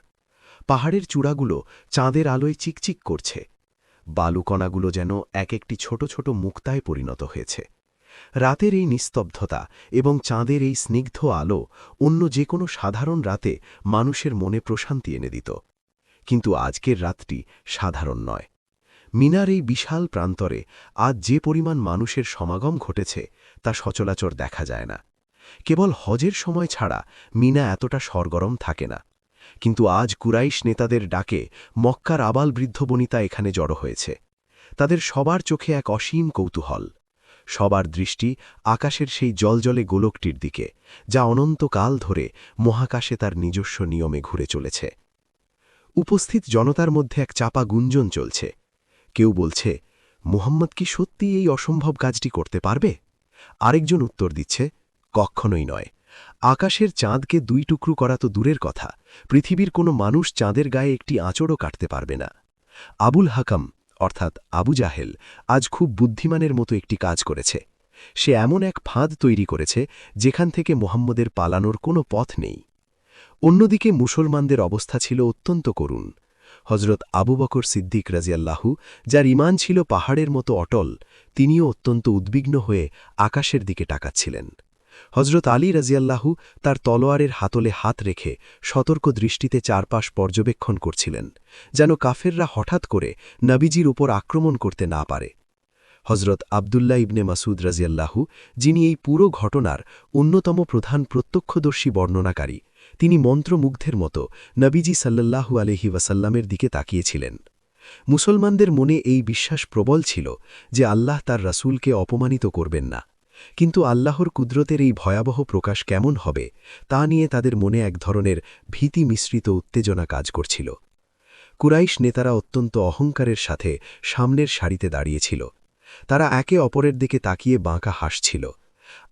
পাহাড়ের চূড়াগুলো চাঁদের আলোয় চিকচিক করছে। বালুকণাগুলো যেন এক একটি ছোট ছোট মুক্তায় পরিণত হয়েছে। রাতের এই নিস্তব্ধতা এবং চাঁদের এই স্নিগ্ধ আলো অন্য যে কোনো সাধারণ রাতে মানুষের মনে প্রশান্তি এনে দিত। কিন্তু আজকের রাতটি সাধারণ নয়। মিনার এই বিশাল প্রান্তরে আজ যে পরিমাণ মানুষের সমাগম ঘটেছে তা সচরাচর দেখা যায় না। কেবল হজের সময় ছাড়া মিনা এতটা সরগরম থাকে না। কিন্তু আজ কুরাইশ নেতাদের ডাকে মক্কার আবাল বৃদ্ধ বনিতা এখানে জড়ো হয়েছে। তাদের সবার চোখে এক অসীম কৌতূহল। সবার দৃষ্টি আকাশের সেই জলজলে গোলকটির দিকে, যা অনন্তকাল ধরে মহাকাশে তার নিজস্ব নিয়মে ঘুরে চলেছে। উপস্থিত জনতার মধ্যে এক চাপা গুঞ্জন চলছে। কেউ বলছে, মুহাম্মদ কি সত্যি এই অসম্ভব কাজটি করতে পারবে? আরেকজন উত্তর দিচ্ছে, কখনোই নয়। আকাশের চাঁদকে 2 টুকরো করা তো দূরের কথা, পৃথিবীর কোনো মানুষ চাঁদের গায়ে একটি আঁচড়ও কাটতে পারবে না। আবুল হাকাম অর্থাৎ আবু জাহেল আজ খুব বুদ্ধিমানের মতো একটি কাজ করেছে। সে এমন এক ফাঁদ তৈরি করেছে যেখান থেকে মুহাম্মদের পালানোর কোনো পথ নেই। অন্যদিকে মুসলমানদের অবস্থা ছিল অত্যন্ত করুণ। হজরত আবু বকর সিদ্দিক রাজিয়াল্লাহু, যার ঈমান ছিল পাহাড়ের মতো অটল, তিনিও অত্যন্ত উদ্বিগ্ন হয়ে আকাশের দিকে তাকাচ্ছিলেন। হজরত আলী রাজিয়াল্লাহু তার তলোয়ারের হাতলে হাত রেখে সতর্ক দৃষ্টিতে চারপাশ পর্যবেক্ষণ করছিলেন, যেন কাফেররা হঠাৎ করে নবীজির উপর আক্রমণ করতে না পারে। হজরত আবদুল্লাহ ইবনে মাসুদ রাজিয়াল্লাহু, যিনি এই পুরো ঘটনার অন্যতম প্রধান প্রত্যক্ষদর্শী বর্ণনাকারী, তিনি মন্ত্রমুগ্ধের মতো নবীজি সাল্লাল্লাহু আলাইহি ওয়াসাল্লামের দিকে তাকিয়েছিলেন। মুসলমানদের মনে এই বিশ্বাস প্রবল ছিল যে আল্লাহ তার রাসূলকে অপমানিত করবেন না। কিন্তু আল্লাহর কুদরতের এই ভয়াবহ প্রকাশ কেমন হবে তা নিয়ে তাদের মনে এক ধরনের ভীতি মিশ্রিত উত্তেজনা কাজ করছিল। কুরাইশ নেতারা অত্যন্ত অহংকারের সাথে সামনের সারিতে দাঁড়িয়েছিল। তারা একে অপরের দিকে তাকিয়ে বাঁকা হাসছিল।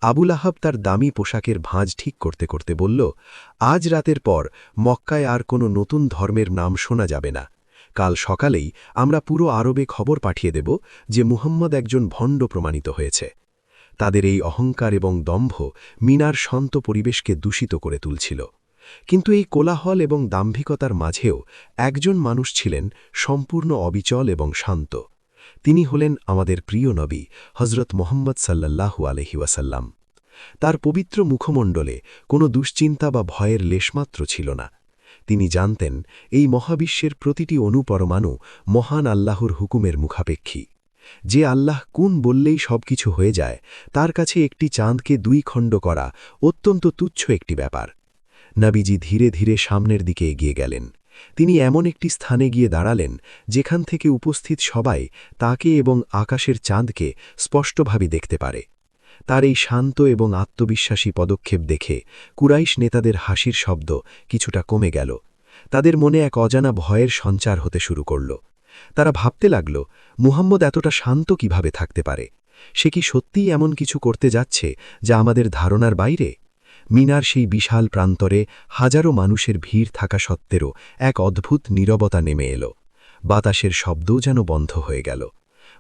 আবুল আহাব তার দামি পোশাকের ভাঁজ ঠিক করতে করতে বলল, আজ রাতের পর মক্কায় আর কোনো নতুন ধর্মের নাম শোনা যাবে না। কাল সকালেই আমরা পুরো আরবে খবর পাঠিয়ে দেব যে মুহাম্মদ একজন ভণ্ড প্রমাণিত হয়েছে। তাদের এই অহংকার এবং দম্ভ মিনার শান্ত পরিবেশকে দূষিত করে তুলছিল। কিন্তু এই কোলাহল এবং দাম্ভিকতার মাঝেও একজন মানুষ ছিলেন সম্পূর্ণ অবিচল এবং শান্ত। তিনি হলেন আমাদের প্রিয় নবী হজরত মোহাম্মদ সাল্লাল্লাহু আলাইহি ওয়াসাল্লাম। তার পবিত্র মুখমণ্ডলে কোনো দুশ্চিন্তা বা ভয়ের লেশমাত্র ছিল না। তিনি জানতেন এই মহাবিশ্বের প্রতিটি অণুপরমাণু মহান আল্লাহর হুকুমের মুখাপেক্ষী। যে আল্লাহ কোন বললেই সবকিছু হয়ে যায়, তার কাছে একটি চাঁদকে 2 খণ্ড করা অত্যন্ত তুচ্ছ একটি ব্যাপার। নবীজি ধীরে ধীরে সামনের দিকে এগিয়ে গেলেন। তিনি এমন একটি স্থানে গিয়ে দাঁড়ালেন যেখান থেকে উপস্থিত সবাই তাকে এবং আকাশের চাঁদকে স্পষ্টভাবে দেখতে পারে। তার এই শান্ত এবং আত্মবিশ্বাসী পদক্ষেপ দেখে কুরাইশ নেতাদের হাসির শব্দ কিছুটা কমে গেল। তাদের মনে এক অজানা ভয়ের সঞ্চার হতে শুরু করল। তারা ভাবতে লাগল, মুহাম্মদ এতটা শান্ত কিভাবে থাকতে পারে? সে কি সত্যিই এমন কিছু করতে যাচ্ছে যা আমাদের ধারণার বাইরে? মিনার সেই বিশাল প্রান্তরে হাজারো মানুষের ভিড় থাকা সত্ত্বেও এক অদ্ভুত নীরবতা নেমে এল। বাতাসের শব্দও যেন বন্ধ হয়ে গেল।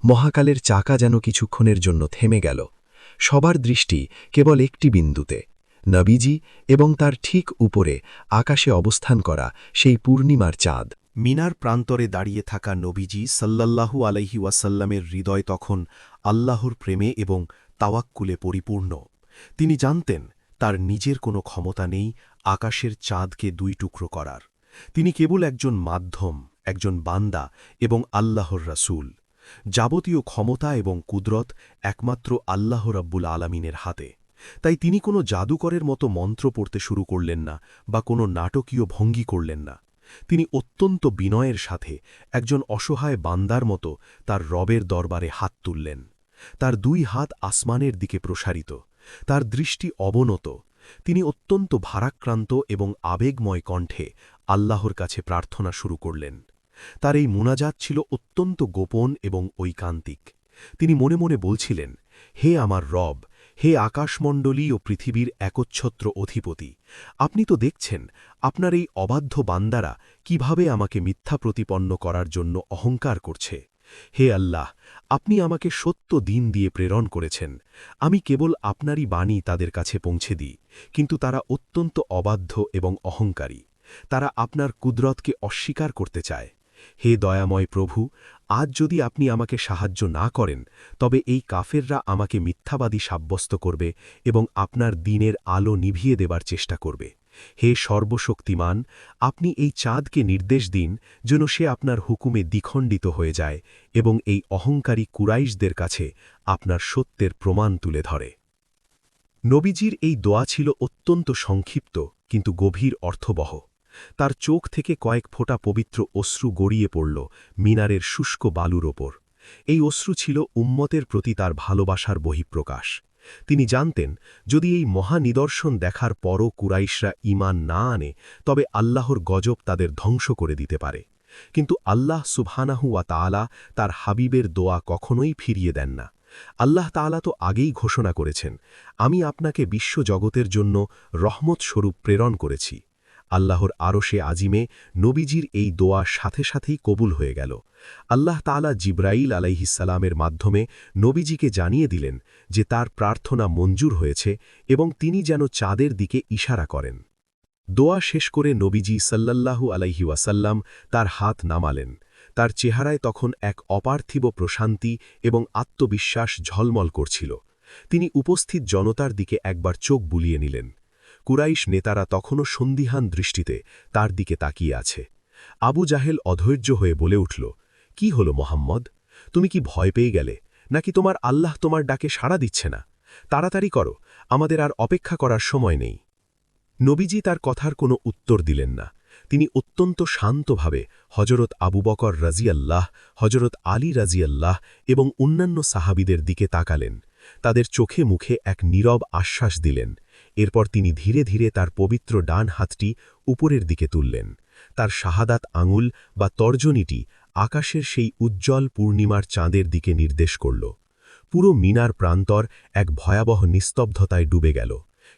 মহাকালের চাকা যেন কিছুক্ষণের জন্য থেমে গেল। সবার দৃষ্টি কেবল একটি বিন্দুতে, নবীজি এবং তার ঠিক উপরে আকাশে অবস্থান করা সেই পূর্ণিমার চাঁদ। মিনার প্রান্তরে দাঁড়িয়ে থাকা নবীজি সাল্লাল্লাহু আলাইহি ওয়াসাল্লামের হৃদয় তখন আল্লাহর প্রেমে এবং তাওয়াক্কুলে পরিপূর্ণ। তিনি জানতেন তার নিজের কোনো ক্ষমতা নেই আকাশের চাঁদকে 2 টুকরো করার। তিনি কেবল একজন মাধ্যম, একজন বান্দা এবং আল্লাহর রাসূল। যাবতীয় ক্ষমতা এবং কুদরত একমাত্র আল্লাহ রাব্বুল আলামিনের হাতে। তাই তিনি কোনো জাদুকরের মতো মন্ত্র পড়তে শুরু করলেন না বা কোনো নাটকীয় ভঙ্গি করলেন না। তিনি অত্যন্ত বিনয়ের সাথে একজন অসহায় বান্দার মতো তার রবের দরবারে হাত তুললেন। তার 2 হাত আসমানের দিকে প্রসারিত, তার দৃষ্টি অবনত। তিনি অত্যন্ত ভারাক্রান্ত এবং আবেগময় কণ্ঠে আল্লাহর কাছে প্রার্থনা শুরু করলেন। তার এই মুনাজাত ছিল অত্যন্ত গোপন এবং ঐকান্তিক। তিনি মনে মনে বলছিলেন, হে আমার রব, হে আকাশমণ্ডলী ও পৃথিবীর একচ্ছত্র অধিপতি, আপনি তো দেখছেন আপনার এই অবাধ্য বান্দারা কিভাবে আমাকে মিথ্যা প্রতিপন্ন করার জন্য অহংকার করছে। হে আল্লাহ, আপনি আমাকে সত্য দিন দিয়ে প্রেরণ করেছেন। আমি কেবল আপনারই বাণী তাদের কাছে পৌঁছে দিই, কিন্তু তারা অত্যন্ত অবাধ্য এবং অহংকারী। তারা আপনার কুদরতকে অস্বীকার করতে চায়। হে দয়াময় প্রভু, আজ যদি আপনি আমাকে সাহায্য না করেন, তবে এই কাফেররা আমাকে মিথ্যাবাদী সাব্যস্ত করবে এবং আপনার দিনের আলো নিভিয়ে দেবার চেষ্টা করবে। হে সর্বশক্তিমান, আপনি এই চাঁদকে নির্দেশ দিন যেন সে আপনার হুকুমে দ্বিখণ্ডিত হয়ে যায় এবং এই অহংকারী কুরাইশদের কাছে আপনার সত্যের প্রমাণ তুলে ধরে। নবীজির এই দোয়া ছিল অত্যন্ত সংক্ষিপ্ত কিন্তু গভীর অর্থবহ। তার চোখ থেকে কয়েক ফোঁটা পবিত্র অশ্রু গড়িয়ে পড়ল মিনারের শুষ্ক বালুর ওপর। এই অশ্রু ছিল উম্মতের প্রতি তার ভালোবাসার বহিঃপ্রকাশ। তিনি জানতেন, যদি এই মহানিদর্শন দেখার পরও কুরাইশরা ঈমান না আনে, তবে আল্লাহর গজব তাদের ধ্বংস করে দিতে পারে। কিন্তু আল্লাহ সুবহানাহু ওয়া তাআলা তার হাবিবের দোয়া কখনোই ফিরিয়ে দেন না। আল্লাহ তাআলা তো আগেই ঘোষণা করেছেন, আমি আপনাকে বিশ্বজগতের জন্য রহমত স্বরূপ প্রেরণ করেছি। আল্লাহর আরশে আজিমে নবীজির এই দোয়া সাথে সাথেই কবুল হয়ে গেল। আল্লাহ তাআলা জিব্রাইল আলাইহিসসালামের মাধ্যমে নবীজিকে জানিয়ে দিলেন যে তার প্রার্থনা মঞ্জুর হয়েছে এবং তিনি যেন চাঁদের দিকে ইশারা করেন। দোয়া শেষ করে নবীজি সাল্লাল্লাহু আলাইহি ওয়াসাল্লাম তার হাত নামালেন। তার চেহারায় তখন এক অপার্থিব প্রশান্তি এবং আত্মবিশ্বাস ঝলমল করছিল। তিনি উপস্থিত জনতার দিকে একবার চোখ বুলিয়ে নিলেন। কুরাইশ নেতারা তখনও সন্দিহান দৃষ্টিতে তার দিকে তাকিয়ে আছে। আবু জাহেল অধৈর্য হয়ে বলে উঠল, কি হল মোহাম্মদ? তুমি কি ভয় পেয়ে গেলে, নাকি তোমার আল্লাহ তোমার ডাকে সাড়া দিচ্ছে না? তাড়াতাড়ি করো, আমাদের আর অপেক্ষা করার সময় নেই। নবীজি তার কথার কোনো উত্তর দিলেন না। তিনি অত্যন্ত শান্তভাবে হজরত আবু বকর রাজিয়াল্লাহ, হজরত আলী রাজিয়াল্লাহ এবং অন্যান্য সাহাবীদের দিকে তাকালেন, তাদের চোখে মুখে এক নীরব আশ্বাস দিলেন। এরপর তিনি ধীরে ধীরে তার পবিত্র ডান হাতটি উপরের দিকে তুললেন। তার শাহাদাত আঙুল বা তর্জনীটি আকাশের সেই উজ্জ্বল পূর্ণিমার চাঁদের দিকে নির্দেশ করল। পুরো মিনার প্রান্তর এক ভয়াবহ নিস্তব্ধতায় ডুবে গেল।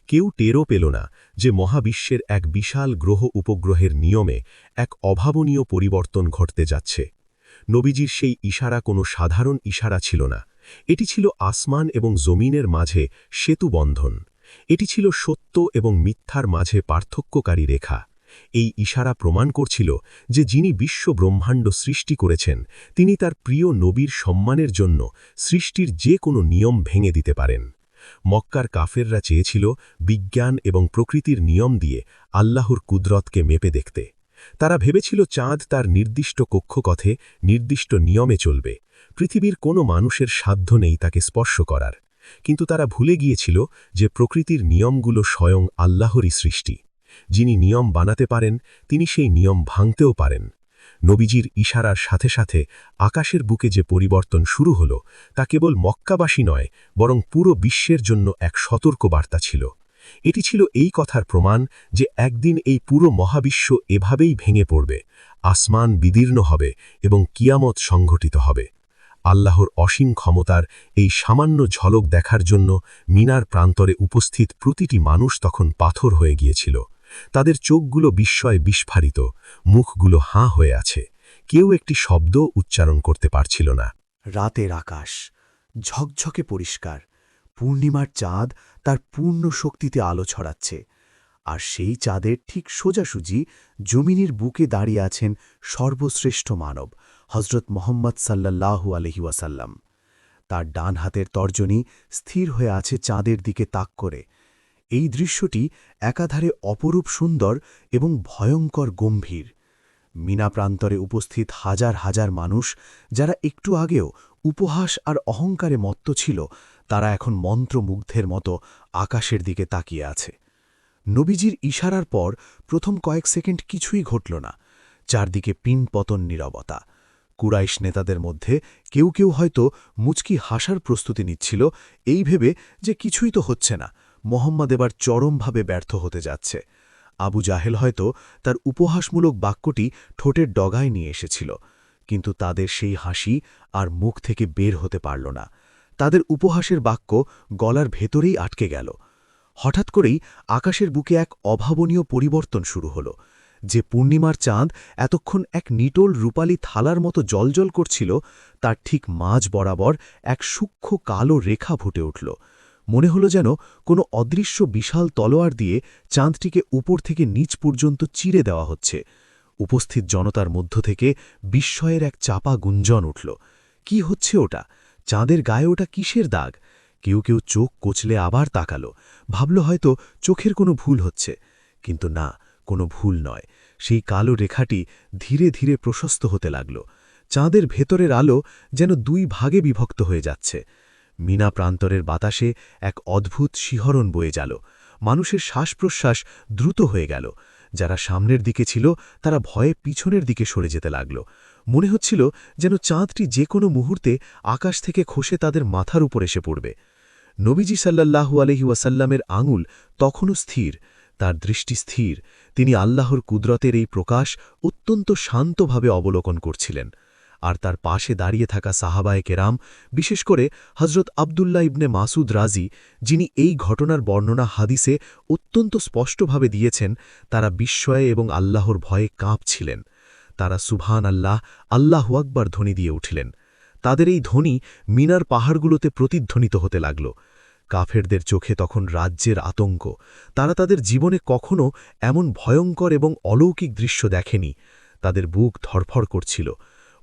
কেউ টেরও পেল না যে মহাবিশ্বের এক বিশাল গ্রহ উপগ্রহের নিয়মে এক অভাবনীয় পরিবর্তন ঘটতে যাচ্ছে। নবীজির সেই ইশারা কোনো সাধারণ ইশারা ছিল না। এটি ছিল আসমান এবং জমিনের মাঝে সেতুবন্ধন। এটি ছিল সত্য এবং মিথ্যার মাঝে পার্থক্যকারী রেখা। এই ইশারা প্রমাণ করছিল যে যিনি বিশ্ব ব্রহ্মাণ্ড সৃষ্টি করেছেন তিনি তার প্রিয় নবীর সম্মানের জন্য সৃষ্টির যে কোনো নিয়ম ভেঙে দিতে পারেন। মক্কার কাফেররা চেয়েছিল বিজ্ঞান এবং প্রকৃতির নিয়ম দিয়ে আল্লাহর কুদরতকে মেপে দেখতে। তারা ভেবেছিল চাঁদ তার নির্দিষ্ট কক্ষপথে নির্দিষ্ট নিয়মে চলবে, পৃথিবীর কোনো মানুষের সাধ্য নেই তাকে স্পর্শ করার। কিন্তু তারা ভুলে গিয়েছিল যে প্রকৃতির নিয়মগুলো স্বয়ং আল্লাহরই সৃষ্টি। যিনি নিয়ম বানাতে পারেন তিনি সেই নিয়ম ভাঙতেও পারেন। নবীজির ইশারার সাথে সাথে আকাশের বুকে যে পরিবর্তন শুরু হল তা কেবল মক্কাবাসী নয়, বরং পুরো বিশ্বের জন্য এক সতর্ক বার্তা ছিল। এটি ছিল এই কথার প্রমাণ যে একদিন এই পুরো মহাবিশ্ব এভাবেই ভেঙে পড়বে, আসমান বিদীর্ণ হবে এবং কিয়ামত সংঘটিত হবে। আল্লাহর অসীম ক্ষমতার এই সামান্য ঝলক দেখার জন্য মিনার প্রান্তরে উপস্থিত প্রতিটি মানুষ তখন পাথর হয়ে গিয়েছিল। তাদের চোখগুলো বিস্ময়ে বিস্ফারিত, মুখগুলো হাঁ হয়ে আছে, কেউ একটি শব্দ উচ্চারণ করতে পারছিল না। রাতের আকাশ ঝকঝকে পরিষ্কার, পূর্ণিমার চাঁদ তার পূর্ণ শক্তিতে আলো ছড়াচ্ছে। আর সেই চাঁদের ঠিক সোজাসুজি জমিনের বুকে দাঁড়িয়ে আছেন সর্বশ্রেষ্ঠ মানব হজরত মোহাম্মদ সাল্লাল্লাহু আলাইহি ওয়াসাল্লাম। তার ডান হাতের তর্জনী স্থির হয়ে আছে চাঁদের দিকে তাক করে। এই দৃশ্যটি একাধারে অপরূপ সুন্দর এবং ভয়ঙ্কর গম্ভীর। মিনা প্রান্তরে উপস্থিত হাজার হাজার মানুষ, যারা একটু আগেও উপহাস আর অহংকারে মত্ত ছিল, তারা এখন মন্ত্রমুগ্ধের মতো আকাশের দিকে তাকিয়ে আছে। নবীজির ইশারার পর প্রথম কয়েক সেকেন্ড কিছুই ঘটল না। চারদিকে পিনপতন নীরবতা। কুরাইশ নেতাদের মধ্যে কেউ কেউ হয়তো মুচকি হাসার প্রস্তুতি নিচ্ছিল, এই ভেবে যে কিছুই তো হচ্ছে না, মোহাম্মদ এবার চরমভাবে ব্যর্থ হতে যাচ্ছে। আবু জাহেল হয়তো তার উপহাসমূলক বাক্যটি ঠোঁটের ডগায় নিয়ে এসেছিল, কিন্তু তাদের সেই হাসি আর মুখ থেকে বের হতে পারল না। তাদের উপহাসের বাক্য গলার ভেতরেই আটকে গেল। হঠাৎ করেই আকাশের বুকে এক অভাবনীয় পরিবর্তন শুরু হল। যে পূর্ণিমার চাঁদ এতক্ষণ এক নিটোল রূপালী থালার মতো জ্বলজ্বল করছিল, তার ঠিক মাঝ বরাবর এক সূক্ষ্ম কালো রেখা ফুটে উঠল। মনে হল যেন কোনো অদৃশ্য বিশাল তলোয়ার দিয়ে চাঁদটিকে উপর থেকে নিচ পর্যন্ত চিরে দেওয়া হচ্ছে। উপস্থিত জনতার মধ্য থেকে বিস্ময়ের এক চাপা গুঞ্জন উঠল। কি হচ্ছে ওটা? চাঁদের গায়ে ওটা কিসের দাগ? কেউ কেউ চোখ কচলে আবার তাকালো, ভাবল হয়তো চোখের কোনো ভুল হচ্ছে। কিন্তু না, কোনো ভুল নয়। সেই কালো রেখাটি ধীরে ধীরে প্রশস্ত হতে লাগল। চাঁদের ভেতরের আলো যেন দুই ভাগে বিভক্ত হয়ে যাচ্ছে। মিনা প্রান্তরের বাতাসে এক অদ্ভুত শিহরণ বয়ে গেল। মানুষের শ্বাস-প্রশ্বাস দ্রুত হয়ে গেল। যারা সামনের দিকে ছিল তারা ভয়ে পিছনের দিকে সরে যেতে লাগল। মনে হচ্ছিল যেন চাঁদটি যে কোনো মুহূর্তে আকাশ থেকে খসে তাদের মাথার উপর এসে পড়বে। নবীজি সাল্লাল্লাহু আলাইহি ওয়াসাল্লামের আঙুল তখনও স্থির, তার দৃষ্টি স্থির। তিনি আল্লাহর কুদরতের এই প্রকাশ অত্যন্ত শান্তভাবে অবলোকন করছিলেন। আর তার পাশে দাঁড়িয়ে থাকা সাহাবায়ে কেরাম, বিশেষ করে হজরত আবদুল্লাহ ইবনে মাসুদ রাজি, যিনি এই ঘটনার বর্ণনা হাদিসে অত্যন্ত স্পষ্টভাবে দিয়েছেন, তারা বিস্ময়ে এবং আল্লাহর ভয়ে কাঁপছিলেন। তারা সুবহান আল্লাহ, আল্লাহু আকবার ধ্বনি দিয়ে উঠিলেন। তাদের এই ধ্বনি মিনার পাহাড়গুলোতে প্রতিধ্বনিত হতে লাগল। কাফেরদের চোখে তখন রাজ্যের আতঙ্ক। তারা তাদের জীবনে কখনো এমন ভয়ঙ্কর এবং অলৌকিক দৃশ্য দেখেনি। তাদের বুক ধড়ফড় করছিল।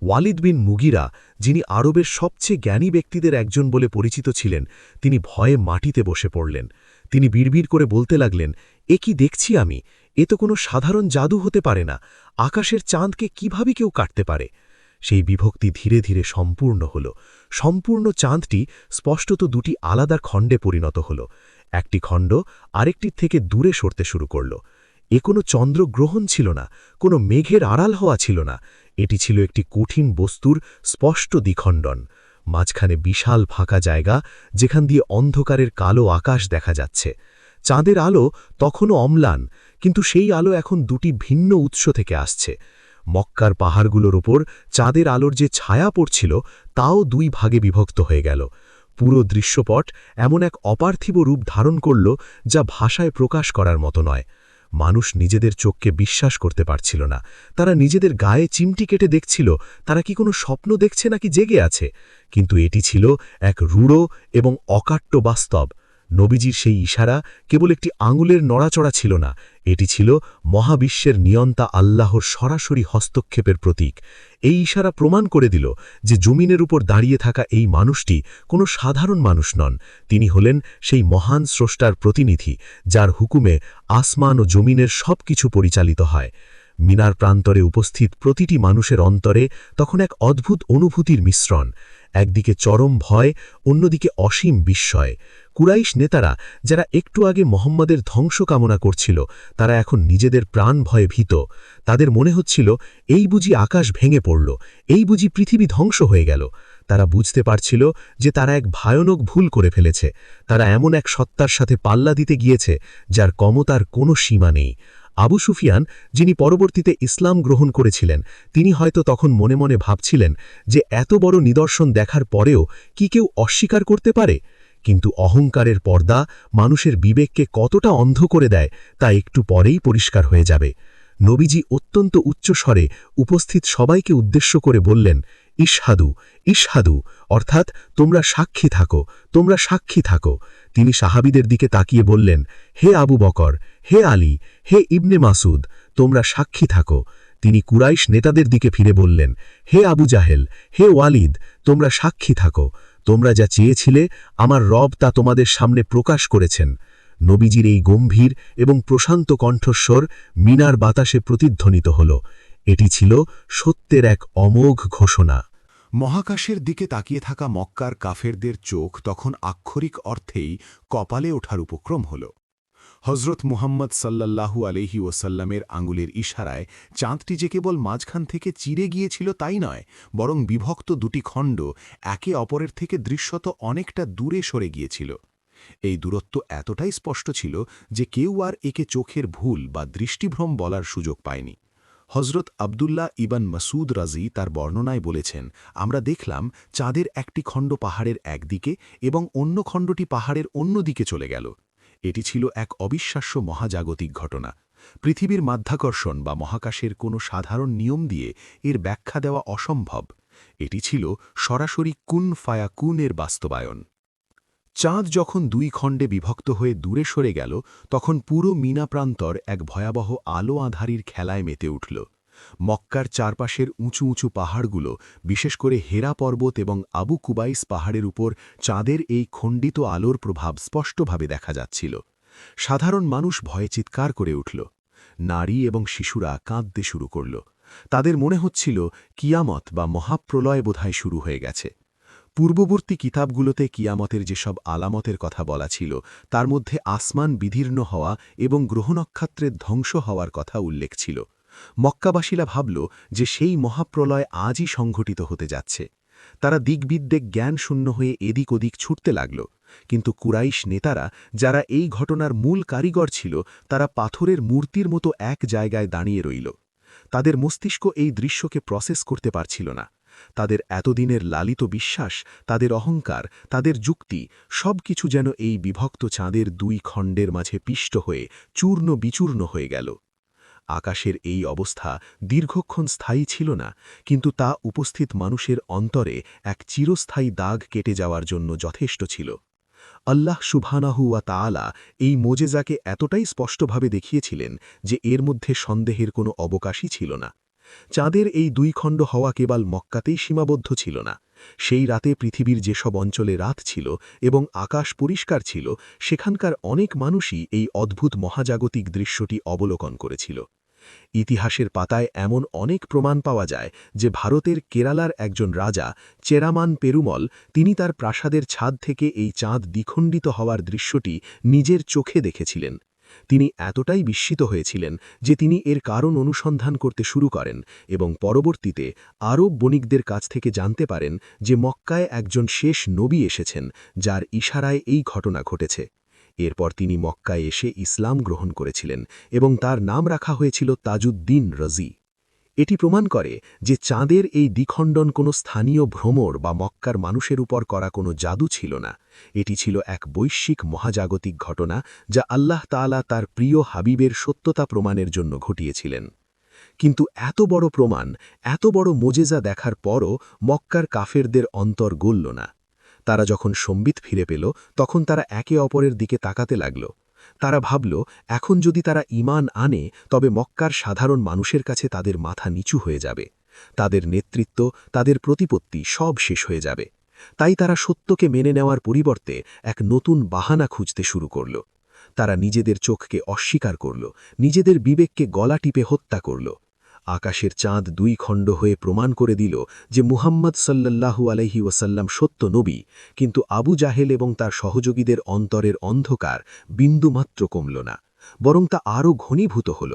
ওয়ালিদ বিন মুগিরা, যিনি আরবের সবচেয়ে জ্ঞানী ব্যক্তিদের একজন বলে পরিচিত ছিলেন, তিনি ভয়ে মাটিতে বসে পড়লেন। তিনি বিড়বিড় করে বলতে লাগলেন, এ কি দেখছি আমি? এ তো কোনো সাধারণ জাদু হতে পারে না। আকাশের চাঁদকে কিভাবে কেউ কাটতে পারে? সেই বিভক্তি ধীরে ধীরে সম্পূর্ণ হল। সম্পূর্ণ চাঁদটি স্পষ্টত দুটি আলাদা খণ্ডে পরিণত হল। একটি খণ্ড আরেকটির থেকে দূরে সরতে শুরু করল। এ কোনো চন্দ্রগ্রহণ ছিল না, কোনো মেঘের আড়াল হওয়া ছিল না। এটি ছিল একটি কঠিন বস্তুর স্পষ্ট দ্বিখণ্ডন। মাঝখানে বিশাল ফাঁকা জায়গা, যেখান দিয়ে অন্ধকারের কালো আকাশ দেখা যাচ্ছে। চাঁদের আলো তখনও অম্লান, কিন্তু সেই আলো এখন দুটি ভিন্ন উৎস থেকে আসছে। মক্কার পাহাড়গুলোর ওপর চাঁদের আলোর যে ছায়া পড়ছিল, তাও দুই ভাগে বিভক্ত হয়ে গেল। পুরো দৃশ্যপট এমন এক অপার্থিব রূপ ধারণ করল, যা ভাষায় প্রকাশ করার মতো নয়। মানুষ নিজেদের চোখকে বিশ্বাস করতে পারছিল না। তারা নিজেদের গায়ে চিমটি কেটে দেখছিল তারা কি কোনো স্বপ্ন দেখছে নাকি জেগে আছে। কিন্তু এটি ছিল এক রূঢ় এবং অকাট্য বাস্তব। নবীজির সেই ইশারা কেবল একটি আঙুলের নড়াচড়া ছিল না, এটি ছিল মহাবিশ্বের নিয়ন্তা আল্লাহর সরাসরি হস্তক্ষেপের প্রতীক। এই ইশারা প্রমাণ করে দিল যে জমিনের উপর দাঁড়িয়ে থাকা এই মানুষটি কোনো সাধারণ মানুষ নন। তিনি হলেন সেই মহান স্রষ্টার প্রতিনিধি, যার হুকুমে আসমান ও জমিনের সব কিছু পরিচালিত হয়। মিনার প্রান্তরে উপস্থিত প্রতিটি মানুষের অন্তরে তখন এক অদ্ভুত অনুভূতির মিশ্রণ। একদিকে চরম ভয়, অন্যদিকে অসীম বিস্ময়। কুরাইশ নেতারা, যারা একটু আগে মোহাম্মদের ধ্বংস কামনা করছিল, তারা এখন নিজেদের প্রাণ ভয়ে ভীত। তাদের মনে হচ্ছিল, এই বুঝি আকাশ ভেঙে পড়ল, এই বুঝি পৃথিবী ধ্বংস হয়ে গেল। তারা বুঝতে পারছিল যে তারা এক ভয়ানক ভুল করে ফেলেছে। তারা এমন এক সত্তার সাথে পাল্লা দিতে গিয়েছে যার ক্ষমতার কোনো সীমা নেই। আবু সুফিয়ান, যিনি পরবর্তীতে ইসলাম গ্রহণ করেছিলেন, তিনি হয়তো তখন মনে মনে ভাবছিলেন যে এত বড় নিদর্শন দেখার পরেও কি কেউ অস্বীকার করতে পারে। কিন্তু অহংকারের পর্দা মানুষের বিবেককে কতটা অন্ধ করে দেয় তা একটু পরেই পরিষ্কার হয়ে যাবে। নবীজি অত্যন্ত উচ্চস্বরে উপস্থিত সবাইকে উদ্দেশ্য করে বললেন, ইশহাদু, ইশহাদু, অর্থাৎ তোমরা সাক্ষী থাকো, তোমরা সাক্ষী থাকো। তিনি সাহাবীদের দিকে তাকিয়ে বললেন, হে আবু বকর, হে আলী, হে ইবনে মাসুদ, তোমরা সাক্ষী থাকো। তিনি কুরাইশ নেতাদের দিকে ফিরে বললেন, হে আবু জাহেল, হে ওয়ালিদ, তোমরা সাক্ষী থাকো। তোমরা যা চেয়েছিলে আমার রব তা তোমাদের সামনে প্রকাশ করেছেন। নবীজির এই গম্ভীর এবং প্রশান্ত কণ্ঠস্বর মিনার বাতাসে প্রতিধ্বনিত হল। এটি ছিল সত্যের এক অমোঘ ঘোষণা। মহাকাশের দিকে তাকিয়ে থাকা মক্কার কাফেরদের চোখ তখন আক্ষরিক অর্থেই কপালে ওঠার উপক্রম হল। হজরত মুহাম্মদ সাল্লাল্লাহু আলাইহি ওয়াসাল্লামের আঙুলের ইশারায় চাঁদটি যে কেবল মাঝখান থেকে চিরে গিয়েছিল তাই নয়, বরং বিভক্ত দুটি খণ্ড একে অপরের থেকে দৃশ্যত অনেকটা দূরে সরে গিয়েছিল। এই দূরত্ব এতটাই স্পষ্ট ছিল যে কেউ আর একে চোখের ভুল বা দৃষ্টিভ্রম বলার সুযোগ পায়নি। হজরত আবদুল্লাহ ইবান মাসুদ রাজি তার বর্ণনায় বলেছেন, আমরা দেখলাম চাঁদের একটি খণ্ড পাহাড়ের একদিকে এবং অন্য খণ্ডটি পাহাড়ের অন্য দিকে চলে গেল। এটি ছিল এক অবিশ্বাস্য মহাজাগতিক ঘটনা। পৃথিবীর মাধ্যাকর্ষণ বা মহাকাশের কোনো সাধারণ নিয়ম দিয়ে এর ব্যাখ্যা দেওয়া অসম্ভব। এটি ছিল সরাসরি কুন ফায়া কুনের বাস্তবায়ন। চাঁদ যখন দুই খণ্ডে বিভক্ত হয়ে দূরে সরে গেল, তখন পুরো মিনা প্রান্তর এক ভয়াবহ আলো আঁধারির খেলায় মেতে উঠল। মক্কার চারপাশের উঁচু উঁচু পাহাড়গুলো, বিশেষ করে হেরা পর্বত এবং আবু কুবাইস পাহাড়ের উপর চাঁদের এই খণ্ডিত আলোর প্রভাব স্পষ্টভাবে দেখা যাচ্ছিল। সাধারণ মানুষ ভয়ে চিৎকার করে উঠল। নারী এবং শিশুরা কাঁদতে শুরু করল। তাদের মনে হচ্ছিল কিয়ামত বা মহাপ্রলয় বোধহয় শুরু হয়ে গেছে। পূর্ববর্তী কিতাবগুলোতে কিয়ামতের যেসব আলামতের কথা বলা ছিল, তার মধ্যে আসমান বিদীর্ণ হওয়া এবং গ্রহ নক্ষত্রের ধ্বংস হওয়ার কথা উল্লেখ ছিল। মক্কাবাসীরা ভাবল যে সেই মহাপ্রলয় আজই সংঘটিত হতে যাচ্ছে। তারা দিকবিদ্যেক জ্ঞান শূন্য হয়ে এদিক ওদিক ছুটতে লাগল। কিন্তু কুরাইশ নেতারা, যারা এই ঘটনার মূল কারিগর ছিল, তারা পাথরের মূর্তির মতো এক জায়গায় দাঁড়িয়ে রইল। তাদের মস্তিষ্ক এই দৃশ্যকে প্রসেস করতে পারছিল না। তাদের এতদিনের লালিত বিশ্বাস, তাদের অহংকার, তাদের যুক্তি, সবকিছু যেন এই বিভক্ত চাঁদের দুই খণ্ডের মাঝে পিষ্ট হয়ে চূর্ণ বিচূর্ণ হয়ে গেল। আকাশের এই অবস্থা দীর্ঘক্ষণ স্থায়ী ছিল না, কিন্তু তা উপস্থিত মানুষের অন্তরে এক চিরস্থায়ী দাগ কেটে যাওয়ার জন্য যথেষ্ট ছিল। আল্লাহ সুবহানাহু ওয়া তাআলা এই মোজেজাকে এতটাই স্পষ্টভাবে দেখিয়েছিলেন যে এর মধ্যে সন্দেহের কোনো অবকাশই ছিল না। চাঁদের এই দুই খণ্ড হওয়া কেবল মক্কাতেই সীমাবদ্ধ ছিল না। সেই রাতে পৃথিবীর যেসব অঞ্চলে রাত ছিল এবং আকাশ পরিষ্কার ছিল, সেখানকার অনেক মানুষই এই অদ্ভুত মহাজাগতিক দৃশ্যটি অবলোকন করেছিল। ইতিহাসের পাতায় এমন অনেক প্রমাণ পাওয়া যায় যে ভারতের কেরালার একজন রাজা চেরামান পেরুমল, তিনি তার প্রাসাদের ছাদ থেকে এই চাঁদ দ্বিখণ্ডিত হওয়ার দৃশ্যটি নিজের চোখে দেখেছিলেন। তিনি এতটাই বিস্মিত হয়েছিলেন যে তিনি এর কারণ অনুসন্ধান করতে শুরু করেন এবং পরবর্তীতে আরব বণিকদের কাছ থেকে জানতে পারেন যে মক্কায় একজন শেষ নবী এসেছেন যার ইশারায় এই ঘটনা ঘটেছে। এরপর তিনি মক্কায় এসে ইসলাম গ্রহণ করেছিলেন এবং তার নাম রাখা হয়েছিল তাজউদ্দিন রজি। এটি প্রমাণ করে যে চাঁদের এই দ্বিখণ্ডন কোনো স্থানীয় ভ্রমর বা মক্কার মানুষের উপর করা কোনো জাদু ছিল না। এটি ছিল এক বৈশ্বিক মহাজাগতিক ঘটনা যা আল্লাহ তাআলা তার প্রিয় হাবিবের সত্যতা প্রমাণের জন্য ঘটিয়েছিলেন। কিন্তু এত বড় প্রমাণ, এত বড় মোজেজা দেখার পরও মক্কার কাফেরদের অন্তর গলল না। তারা যখন সম্বিত ফিরে পেল তখন তারা একে অপরের দিকে তাকাতে লাগল। তারা ভাবল, এখন যদি তারা ঈমান আনে তবে মক্কার সাধারণ মানুষের কাছে তাদের মাথা নিচু হয়ে যাবে, তাদের নেতৃত্ব, তাদের প্রতিপত্তি সব শেষ হয়ে যাবে। তাই তারা সত্যকে মেনে নেওয়ার পরিবর্তে এক নতুন বাহানা খুঁজতে শুরু করল। তারা নিজেদের চোখকে অস্বীকার করল, নিজেদের বিবেককে গলা টিপে হত্যা করল। আকাশের চাঁদ দুই খণ্ড হয়ে প্রমাণ করে দিল যে মুহাম্মদ সাল্লাল্লাহু আলাইহি ওয়াসাল্লাম সত্য নবী, কিন্তু আবু জাহেল এবং তার সহযোগীদের অন্তরের অন্ধকার বিন্দুমাত্র কমল না, বরং তা আরও ঘনীভূত হল।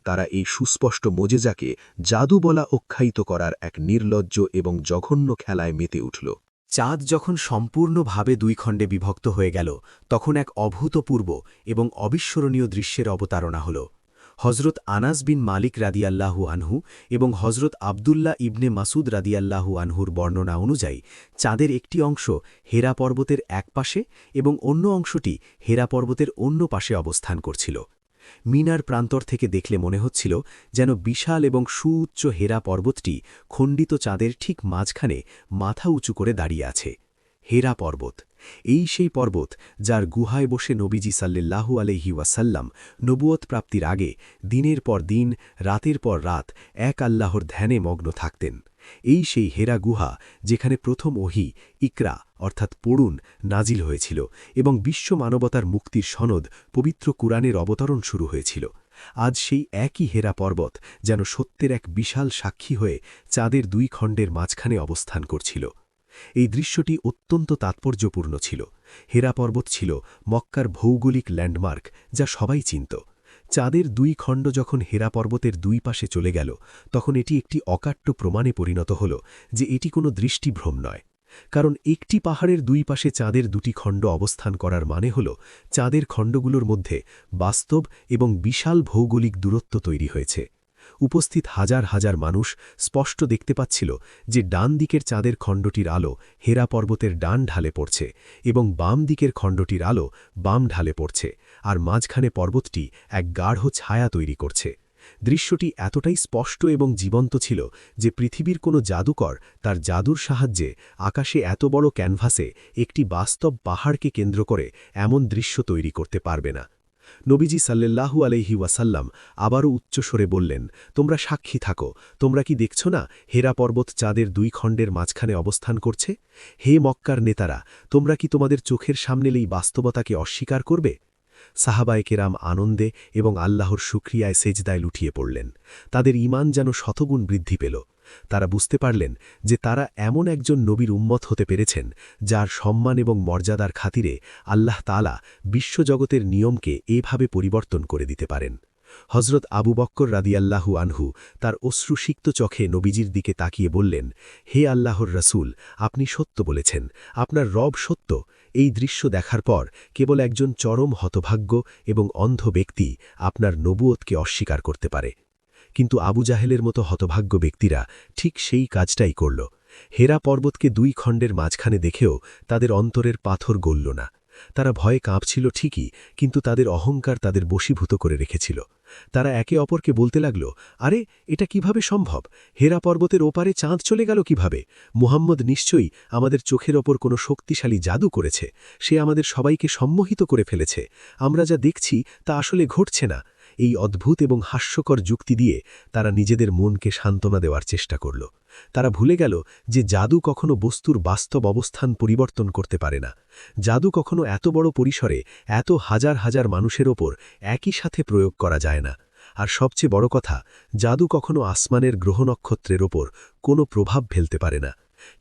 তারা এই সুস্পষ্ট মোজেজাকে জাদু বলা আখ্যায়িত করার এক নির্লজ্জ এবং জঘন্য খেলায় মেতে উঠল। চাঁদ যখন সম্পূর্ণভাবে দুই খণ্ডে বিভক্ত হয়ে গেল তখন এক অভূতপূর্ব এবং অবিস্মরণীয় দৃশ্যের অবতারণা হল। হজরত আনাস বিন মালিক রাদিয়াল্লাহু আনহু এবং হজরত আবদুল্লাহ ইবনে মাসুদ রাদিয়াল্লাহু আনহুর বর্ণনা অনুযায়ী চাঁদের একটি অংশ হেরা পর্বতের এক পাশে এবং অন্য অংশটি হেরা পর্বতের অন্য পাশে অবস্থান করছিল। মিনার প্রান্তর থেকে দেখলে মনে হচ্ছিল যেন বিশাল এবং সুউচ্চ হেরা পর্বতটি খণ্ডিত চাঁদের ঠিক মাঝখানে মাথা উঁচু করে দাঁড়িয়ে আছে। হেরা পর্বত, এই সেই পর্বত যার গুহায় বসে নবীজি সাল্লাল্লাহু আলাইহি ওয়াসাল্লাম নবুয়ত প্রাপ্তির আগে দিনের পর দিন, রাতের পর রাত এক আল্লাহর ধ্যানে মগ্ন থাকতেন। এই সেই হেরা গুহা যেখানে প্রথম ওহী ইকরা অর্থাৎ পড়ুন নাজিল হয়েছিল এবং বিশ্ব মানবতার মুক্তির সনদ পবিত্র কুরআনের অবতরণ শুরু হয়েছিল। আজ সেই একই হেরা পর্বত যেন সত্যের এক বিশাল সাক্ষী হয়ে চাঁদের দুই খণ্ডের মাঝখানে অবস্থান করছিল। এই দৃশ্যটি অত্যন্ত তাৎপর্যপূর্ণ ছিল। হেরা পর্বত ছিল মক্কার ভৌগোলিক ল্যান্ডমার্ক যা সবাই চিনত। চাঁদের দুই খণ্ড যখন হেরা পর্বতের দুই পাশে চলে গেল তখন এটি একটি অকাট্য প্রমাণে পরিণত হল যে এটি কোনো দৃষ্টিভ্রম নয়। কারণ একটি পাহাড়ের দুই পাশে চাঁদের দুটি খণ্ড অবস্থান করার মানে হল চাঁদের খণ্ডগুলোর মধ্যে বাস্তব এবং বিশাল ভৌগোলিক দূরত্ব তৈরি হয়েছে। উপস্থিত হাজার হাজার মানুষ স্পষ্ট দেখতে পাচ্ছিল যে ডান দিকের চাঁদের খণ্ডটির আলো হেরা পর্বতের ডান ঢালে পড়ছে এবং বাম দিকের খণ্ডটির আলো বাম ঢালে পড়ছে, আর মাঝখানে পর্বতটি এক গাঢ় ছায়া তৈরি করছে। দৃশ্যটি এতটাই স্পষ্ট এবং জীবন্ত ছিল যে পৃথিবীর কোনো জাদুকর তার জাদুর সাহায্যে আকাশে এত বড় ক্যানভাসে একটি বাস্তব পাহাড়কে কেন্দ্র করে এমন দৃশ্য তৈরি করতে পারবে না। নবীজি সাল্লাল্লাহু আলাইহি ওয়াসাল্লাম আবারও উচ্চস্বরে বললেন, তোমরা সাক্ষী থাকো, তোমরা কি দেখছ না হেরা পর্বত চাঁদের দুই খণ্ডের মাঝখানে অবস্থান করছে? হে মক্কার নেতারা, তোমরা কি তোমাদের চোখের সামনে এই বাস্তবতাকে অস্বীকার করবে? সাহাবায়ে কেরাম আনন্দে এবং আল্লাহর শুকরিয়ায় সেজদায় লুটিয়ে পড়লেন। তাদের ঈমান যেন শতগুণ বৃদ্ধি পেল। তারা বুঝতে পারলেন যে তারা এমন একজন নবীর উম্মত হতে পেরেছেন যার সম্মান এবং মর্যাদার খাতিরে আল্লাহ তাআলা বিশ্বজগতের নিয়মকে এভাবে পরিবর্তন করে দিতে পারেন। হজরত আবু বক্কর রাদিয়াল্লাহু আনহু তার অশ্রুসিক্ত চোখে নবীজির দিকে তাকিয়ে বললেন, হে আল্লাহর রাসূল, আপনি সত্য বলেছেন, আপনার রব সত্য। এই দৃশ্য দেখার পর কেবল একজন চরম হতভাগ্য এবং অন্ধ ব্যক্তি আপনার নবুয়তকে অস্বীকার করতে পারে। কিন্তু আবু জাহেলের মতো হতভাগ্য ব্যক্তিরা ঠিক সেই কাজটাই করল। হেরা পর্বতকে দুই খণ্ডের মাঝখানে দেখেও তাদের অন্তরের পাথর গলল না। তারা ভয়ে কাঁপছিল ঠিকই, কিন্তু তাদের অহংকার তাদের বশীভূত করে রেখেছিল। তারা একে অপরকে বলতে লাগল, আরে এটা কিভাবে সম্ভব? হেরা পর্বতের ওপারে চাঁদ চলে গেল কিভাবে? মুহাম্মদ নিশ্চয়ই আমাদের চোখের ওপর কোনো শক্তিশালী জাদু করেছে। সে আমাদের সবাইকে সম্মোহিত করে ফেলেছে। আমরা যা দেখছি তা আসলে ঘটছে না। এই অদ্ভুত এবং হাস্যকর যুক্তি দিয়ে তারা নিজেদের মনকে সান্ত্বনা দেওয়ার চেষ্টা করল। তারা ভুলে গেল যে জাদু কখনো বস্তুর বাস্তব অবস্থান পরিবর্তন করতে পারে না। জাদু কখনো এত বড় পরিসরে এত হাজার হাজার মানুষের ওপর একই সাথে প্রয়োগ করা যায় না। আর সবচেয়ে বড় কথা, জাদু কখনো আসমানের গ্রহ নক্ষত্রের ওপর কোনো প্রভাব ফেলতে পারে না।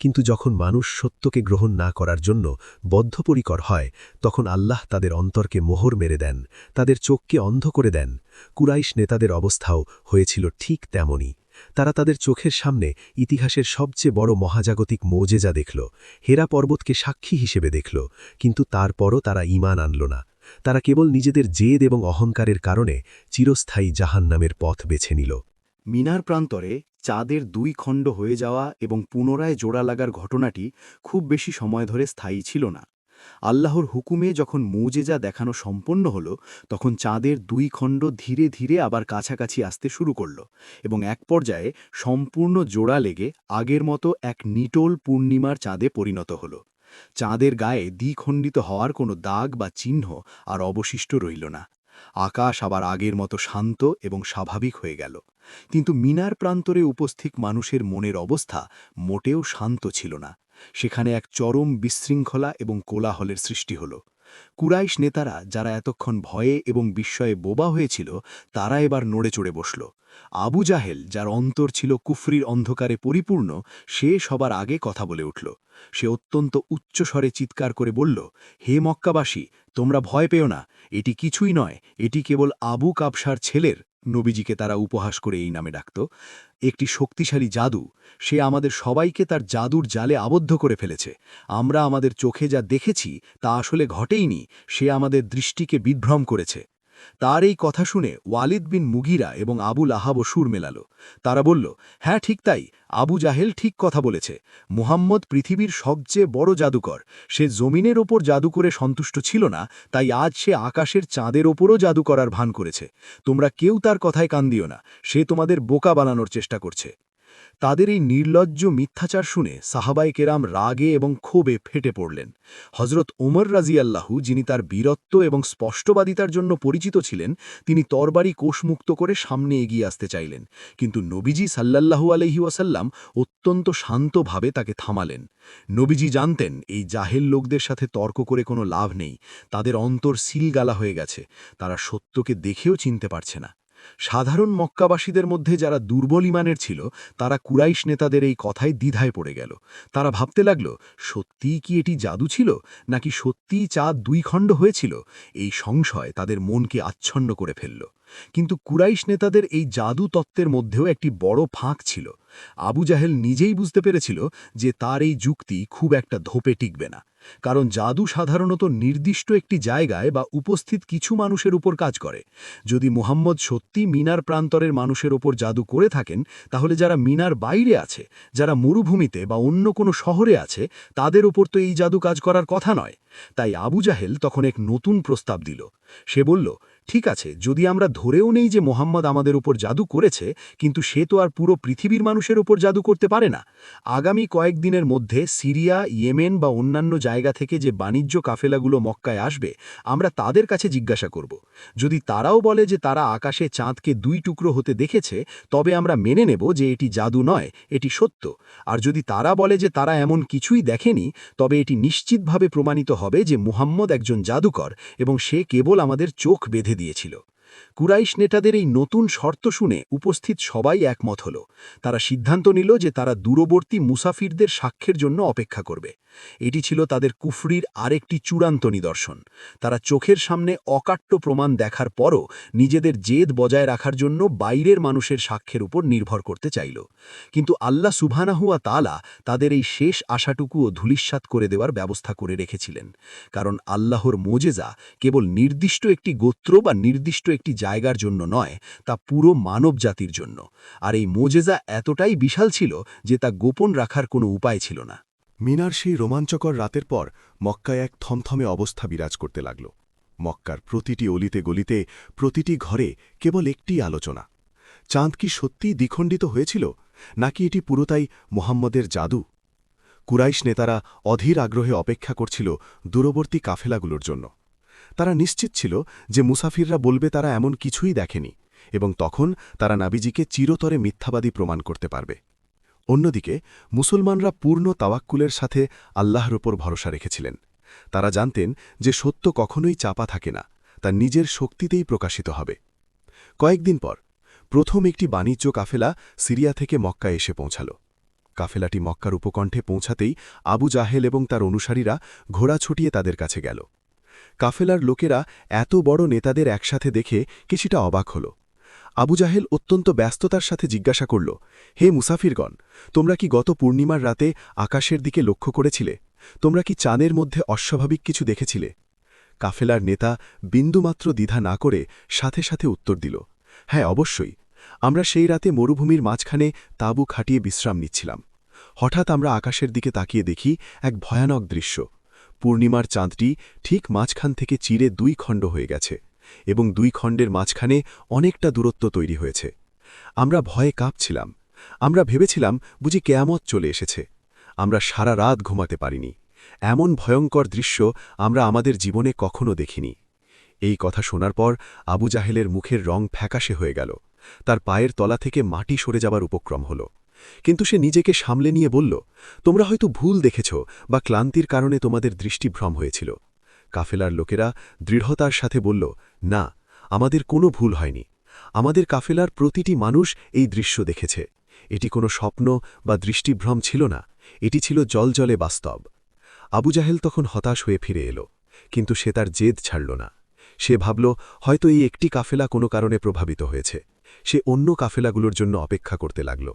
কিন্তু যখন মানুষ সত্যকে গ্রহণ না করার জন্য বদ্ধপরিকর হয় তখন আল্লাহ তাদের অন্তরকে মোহর মেরে দেন, তাদের চোখকে অন্ধ করে দেন। কুরাইশ নেতাদের অবস্থাও হয়েছিল ঠিক তেমনই। তারা তাদের চোখের সামনে ইতিহাসের সবচেয়ে বড় মহাজাগতিক মোজেজা দেখল, হেরা পর্বতকে সাক্ষী হিসেবে দেখল, কিন্তু তারপরও তারা ঈমান আনল না। তারা কেবল নিজেদের জেদ এবং অহংকারের কারণে চিরস্থায়ী জাহান্নামের পথ বেছে নিল। মিনার প্রান্তরে চাঁদের 2 খণ্ড হয়ে যাওয়া এবং পুনরায় জোড়া লাগার ঘটনাটি খুব বেশি সময় ধরে স্থায়ী ছিল না। আল্লাহর হুকুমে যখন মুজেজা দেখানো সম্পন্ন হল, তখন চাঁদের 2 খণ্ড ধীরে ধীরে আবার কাছাকাছি আসতে শুরু করল এবং এক পর্যায়ে সম্পূর্ণ জোড়া লেগে আগের মতো এক নিটোল পূর্ণিমার চাঁদে পরিণত হল। চাঁদের গায়ে দ্বিখণ্ডিত হওয়ার কোনো দাগ বা চিহ্ন আর অবশিষ্ট রইল না। আকাশ আবার আগের মতো শান্ত এবং স্বাভাবিক হয়ে গেল। কিন্তু মিনার প্রান্তরে উপস্থিত মানুষের মনের অবস্থা মোটেও শান্ত ছিল না। সেখানে এক চরম বিশৃঙ্খলা এবং কোলাহলের সৃষ্টি হল। কুরাইশ নেতারা, যারা এতক্ষণ ভয়ে এবং বিস্ময়ে বোবা হয়েছিল, তারা এবার নড়ে চড়ে বসল। আবু জাহেল, যার অন্তর ছিল কুফরির অন্ধকারে পরিপূর্ণ, সে সবার আগে কথা বলে উঠল। সে অত্যন্ত উচ্চস্বরে চিৎকার করে বলল, হে মক্কাবাসী, তোমরা ভয় পেও না, এটি কিছুই নয়, এটি কেবল আবু কাবসার ছেলের, নবীজিকে তারা উপহাস করে এই নামে ডাকত, একটি শক্তিশালী জাদু। সে আমাদের সবাইকে তার জাদুর জালে আবদ্ধ করে ফেলেছে। আমরা আমাদের চোখে যা দেখেছি তা আসলে ঘটেইনি, সে আমাদের দৃষ্টিকে বিভ্রম করেছে। তার এই কথা শুনে ওয়ালিদ বিন মুগিরা এবং আবুল আহাবও সুর মেলাল। তারা বলল, হ্যাঁ ঠিক তাই, আবু জাহেল ঠিক কথা বলেছে। মুহাম্মদ পৃথিবীর সবচেয়ে বড় জাদুকর। সে জমিনের ওপর জাদু করে সন্তুষ্ট ছিল না, তাই আজ সে আকাশের চাঁদের ওপরও জাদু করার ভান করেছে। তোমরা কেউ তার কথায় কান দিও না, সে তোমাদের বোকা বানানোর চেষ্টা করছে। তাদের এই নির্লজ্জ মিথ্যাচার শুনে সাহাবায়ে কেরাম রাগে এবং ক্ষোভে ফেটে পড়লেন। হজরত ওমর রাজিয়াল্লাহু, যিনি তার বীরত্ব এবং স্পষ্টবাদিতার জন্য পরিচিত ছিলেন, তিনি তরবারি কোষমুক্ত করে সামনে এগিয়ে আসতে চাইলেন, কিন্তু নবীজি সাল্লাল্লাহু আলাইহি ওয়াসাল্লাম অত্যন্ত শান্তভাবে তাকে থামালেন। নবীজি জানতেন এই জাহেল লোকদের সাথে তর্ক করে কোনো লাভ নেই, তাদের অন্তর সিলগালা হয়ে গেছে, তারা সত্যকে দেখেও চিনতে পারছে না। সাধারণ মক্কাবাসীদের মধ্যে যারা দুর্বল ঈমানের ছিল, তারা কুরাইশ নেতাদের এই কথায় দ্বিধায় পড়ে গেল। তারা ভাবতে লাগল, সত্যিই কি এটি জাদু ছিল, নাকি সত্যিই চাঁদ 2 খণ্ড হয়েছিল? এই সংশয় তাদের মনকে আচ্ছন্ন করে ফেলল। কিন্তু কুরাইশ নেতাদের এই জাদু তত্ত্বের মধ্যেও একটি বড় ফাঁক ছিল। আবু জাহেল নিজেই বুঝতে পেরেছিল যে তার এই যুক্তি খুব একটা ধোপে টিকবে না, কারণ জাদু সাধারণত নির্দিষ্ট একটি জায়গায় বা উপস্থিত কিছু মানুষের উপর কাজ করে। যদি মুহাম্মদ সত্যি মিনার প্রান্তরের মানুষের ওপর জাদু করে থাকেন, তাহলে যারা মিনার বাইরে আছে, যারা মরুভূমিতে বা অন্য কোনো শহরে আছে, তাদের ওপর তো এই জাদু কাজ করার কথা নয়। তাই আবু জাহেল তখন এক নতুন প্রস্তাব দিল। সে বলল, ঠিক আছে, যদি আমরা ধরেও নেই যে মোহাম্মদ আমাদের উপর জাদু করেছে, কিন্তু সে তো আর পুরো পৃথিবীর মানুষের উপর জাদু করতে পারে না। আগামী কয়েকদিনের মধ্যে সিরিয়া, ইয়েমেন বা অন্যান্য জায়গা থেকে যে বাণিজ্য কাফেলাগুলো মক্কায় আসবে, আমরা তাদের কাছে জিজ্ঞাসা করব। যদি তারাও বলে যে তারা আকাশে চাঁদকে 2 টুকরো হতে দেখেছে, তবে আমরা মেনে নেব যে এটি জাদু নয়, এটি সত্য। আর যদি তারা বলে যে তারা এমন কিছুই দেখেনি, তবে এটি নিশ্চিতভাবে প্রমাণিত হবে যে মুহাম্মদ একজন জাদুকর এবং সে কেবল আমাদের চোখ বেঁধে দিয়েছিল। কুরাইশ নেতাদের এই নতুন শর্ত শুনে উপস্থিত সবাই একমত হল। তারা সিদ্ধান্ত নিল যে তারা দূরবর্তী মুসাফিরদের সাক্ষ্যের জন্য অপেক্ষা করবে। এটি ছিল তাদের কুফরির আরেকটি চূড়ান্ত নিদর্শন। তারা চোখের সামনে অকাট্য প্রমাণ দেখার পরও নিজেদের জেদ বজায় রাখার জন্য বাইরের মানুষের সাক্ষ্যের উপর নির্ভর করতে চাইল। কিন্তু আল্লাহ সুবহানাহু ওয়া তাআলা তাদের এই শেষ আশাটুকুও ধূলিসাৎ করে দেওয়ার ব্যবস্থা করে রেখেছিলেন, কারণ আল্লাহর মোজেজা কেবল নির্দিষ্ট একটি গোত্র বা নির্দিষ্ট একটি জায়গার জন্য নয়, তা পুরো মানব জাতির জন্য। আর এই মোজেজা এতটাই বিশাল ছিল যে তা গোপন রাখার কোনো উপায় ছিল না। মিনার সেই রোমাঞ্চকর রাতের পর মক্কায় এক থমথমে অবস্থা বিরাজ করতে লাগল। মক্কার প্রতিটি অলিতে গলিতে, প্রতিটি ঘরে কেবল একটি আলোচনা। চাঁদ কি সত্যিই দ্বিখণ্ডিত হয়েছিল, নাকি এটি পুরোটাই মোহাম্মদের জাদু? কুরাইশ নেতারা অধীর আগ্রহে অপেক্ষা করছিল দূরবর্তী কাফেলাগুলোর জন্য। তারা নিশ্চিত ছিল যে মুসাফিররা বলবে তারা এমন কিছুই দেখেনি, এবং তখন তারা নাবিজিকে চিরতরে মিথ্যাবাদী প্রমাণ করতে পারবে। অন্যদিকে মুসলমানরা পূর্ণ তাওয়াক্কুলের সাথে আল্লাহর ওপর ভরসা রেখেছিলেন। তারা জানতেন যে সত্য কখনোই চাপা থাকে না, তা নিজের শক্তিতেই প্রকাশিত হবে। কয়েকদিন পর প্রথম একটি বাণিজ্য কাফেলা সিরিয়া থেকে মক্কায় এসে পৌঁছাল। কাফেলাটি মক্কার উপকণ্ঠে পৌঁছাতেই আবু জাহেল এবং তার অনুসারীরা ঘোড়া ছুটিয়ে তাদের কাছে গেল। কাফেলার লোকেরা এত বড় নেতাদের একসাথে দেখে কিছুটা অবাক হল। আবু জাহেল অত্যন্ত ব্যস্ততার সাথে জিজ্ঞাসা করল, হে মুসাফিরগণ, তোমরা কি গত পূর্ণিমার রাতে আকাশের দিকে লক্ষ্য করেছিলে? তোমরা কি চাঁদের মধ্যে অস্বাভাবিক কিছু দেখেছিলে? কাফেলার নেতা বিন্দুমাত্র দ্বিধা না করে সাথে সাথে উত্তর দিল, হ্যাঁ, অবশ্যই। আমরা সেই রাতে মরুভূমির মাঝখানে তাঁবু খাটিয়ে বিশ্রাম নিচ্ছিলাম। হঠাৎ আমরা আকাশের দিকে তাকিয়ে দেখি এক ভয়ানক দৃশ্য। পূর্ণিমার চাঁদটি ঠিক মাঝখান থেকে চিরে 2 খণ্ড হয়ে গেছে এবং 2 খণ্ডের মাঝখানে অনেকটা দূরত্ব তৈরি হয়েছে। আমরা ভয়ে কাঁপছিলাম। আমরা ভেবেছিলাম বুঝি কেয়ামত চলে এসেছে। আমরা সারা রাত ঘুমাতে পারিনি। এমন ভয়ঙ্কর দৃশ্য আমরা আমাদের জীবনে কখনো দেখিনি। এই কথা শোনার পর আবু জাহেলের মুখের রং ফ্যাকাশে হয়ে গেল। তার পায়ের তলা থেকে মাটি সরে যাবার উপক্রম হল। কিন্তু সে নিজেকে সামলে নিয়ে বলল, তোমরা হয়তো ভুল দেখেছ বা ক্লান্তির কারণে তোমাদের দৃষ্টিভ্রম হয়েছিল। কাফেলার লোকেরা দৃঢ়তার সাথে বলল, না, আমাদের কোনো ভুল হয়নি। আমাদের কাফেলার প্রতিটি মানুষ এই দৃশ্য দেখেছে। এটি কোনো স্বপ্ন বা দৃষ্টিভ্রম ছিল না, এটি ছিল জলজলে বাস্তব। আবু জাহেল তখন হতাশ হয়ে ফিরে এলো, কিন্তু সে তার জেদ ছাড়ল না। সে ভাবল, হয়তো এই একটি কাফেলা কোনো কারণে প্রভাবিত হয়েছে। সে অন্য কাফেলাগুলোর জন্য অপেক্ষা করতে লাগল।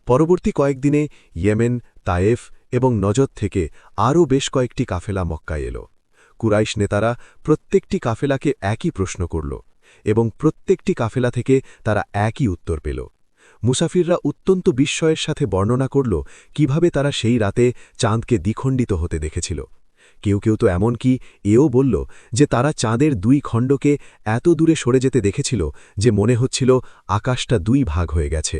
পরবর্তী কয়েকদিনে ইয়েমেন, তায়েফ এবং নজদ থেকে আরও বেশ কয়েকটি কাফেলা মক্কায় এল। কুরাইশ নেতারা প্রত্যেকটি কাফেলাকে একই প্রশ্ন করল এবং প্রত্যেকটি কাফেলা থেকে তারা একই উত্তর পেল। মুসাফিররা অত্যন্ত বিস্ময়ের সাথে বর্ণনা করল কিভাবে তারা সেই রাতে চাঁদকে দ্বিখণ্ডিত হতে দেখেছিল। কেউ কেউ তো এমনকি এও বলল যে তারা চাঁদের 2 খণ্ডকে এত দূরে সরে যেতে দেখেছিল যে মনে হচ্ছিল আকাশটা 2 ভাগ হয়ে গেছে।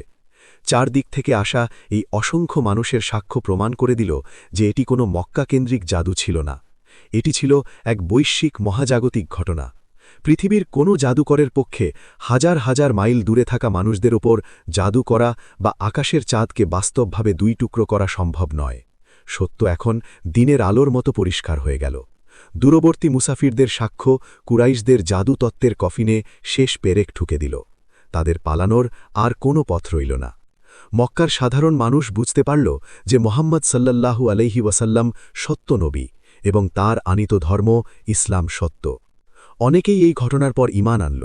চারদিক থেকে আসা এই অসংখ্য মানুষের সাক্ষ্য প্রমাণ করে দিল যে এটি কোনো মক্কাকেন্দ্রিক জাদু ছিল না। এটি ছিল এক বৈশ্বিক মহাজাগতিক ঘটনা। পৃথিবীর কোনো জাদুকরের পক্ষে হাজার হাজার মাইল দূরে থাকা মানুষদের ওপর জাদু করা বা আকাশের চাঁদকে বাস্তবভাবে 2 টুকরো করা সম্ভব নয়। সত্য এখন দিনের আলোর মতো পরিষ্কার হয়ে গেল। দূরবর্তী মুসাফিরদের সাক্ষ্য কুরাইশদের জাদু তত্ত্বের কফিনে শেষ পেরেক ঠুকে দিল। তাদের পালানোর আর কোনো পথ রইল না। মক্কার সাধারণ মানুষ বুঝতে পারল যে মুহাম্মদ সাল্লাল্লাহু আলাইহি ওয়াসাল্লাম সত্য নবী এবং তার আনিত ধর্ম ইসলাম সত্য। অনেকেই এই ঘটনার পর ঈমান আনল,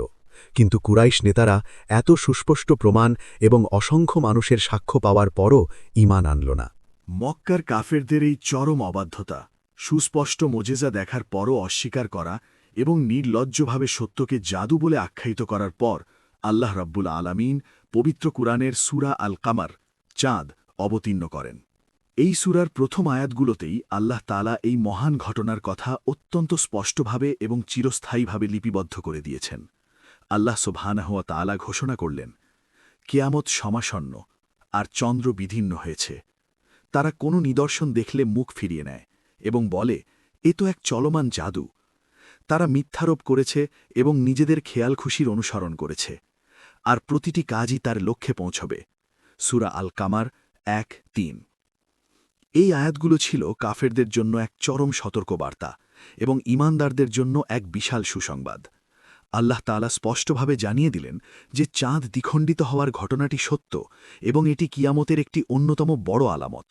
কিন্তু কুরাইশ নেতারা এত সুস্পষ্ট প্রমাণ এবং অসংখ্য মানুষের সাক্ষ্য পাওয়ার পরও ঈমান আনল না। মক্কার কাফেরদের এই চরম অবাধ্যতা, সুস্পষ্ট মোজেজা দেখার পরও অস্বীকার করা এবং নির্লজ্জভাবে সত্যকে জাদু বলে আখ্যায়িত করার পর আল্লাহ রাব্বুল আলামিন পবিত্র কুরআনের সূরা আল কামার, চাঁদ অবতীর্ণ করেন। এই সূরার প্রথম আয়াতগুলোতেই আল্লাহ তাআলা এই মহান ঘটনার কথা অত্যন্ত স্পষ্টভাবে এবং চিরস্থায়ীভাবে লিপিবদ্ধ করে দিয়েছেন। আল্লাহ সুবহানাহু ওয়া তাআলা ঘোষণা করলেন, কিয়ামত সমাসন্ন আর চন্দ্র বিধিন্ন হয়েছে। তারা কোনো নিদর্শন দেখলে মুখ ফিরিয়ে নেয় এবং বলে, এ তো এক চলমান জাদু। তারা মিথ্যারোপ করেছে এবং নিজেদের খেয়াল খুশির অনুসরণ করেছে, আর প্রতিটি কাজই তার লক্ষ্যে পৌঁছবে। সূরা আল কামার 1:3। এই আয়াতগুলো ছিল কাফেরদের জন্য এক চরম সতর্কবার্তা এবং ঈমানদারদের জন্য এক বিশাল সুসংবাদ। আল্লাহ তাআলা স্পষ্টভাবে জানিয়ে দিলেন যে চাঁদ দ্বিখণ্ডিত হওয়ার ঘটনাটি সত্য এবং এটি কিয়ামতের একটি অন্যতম বড় আলামত।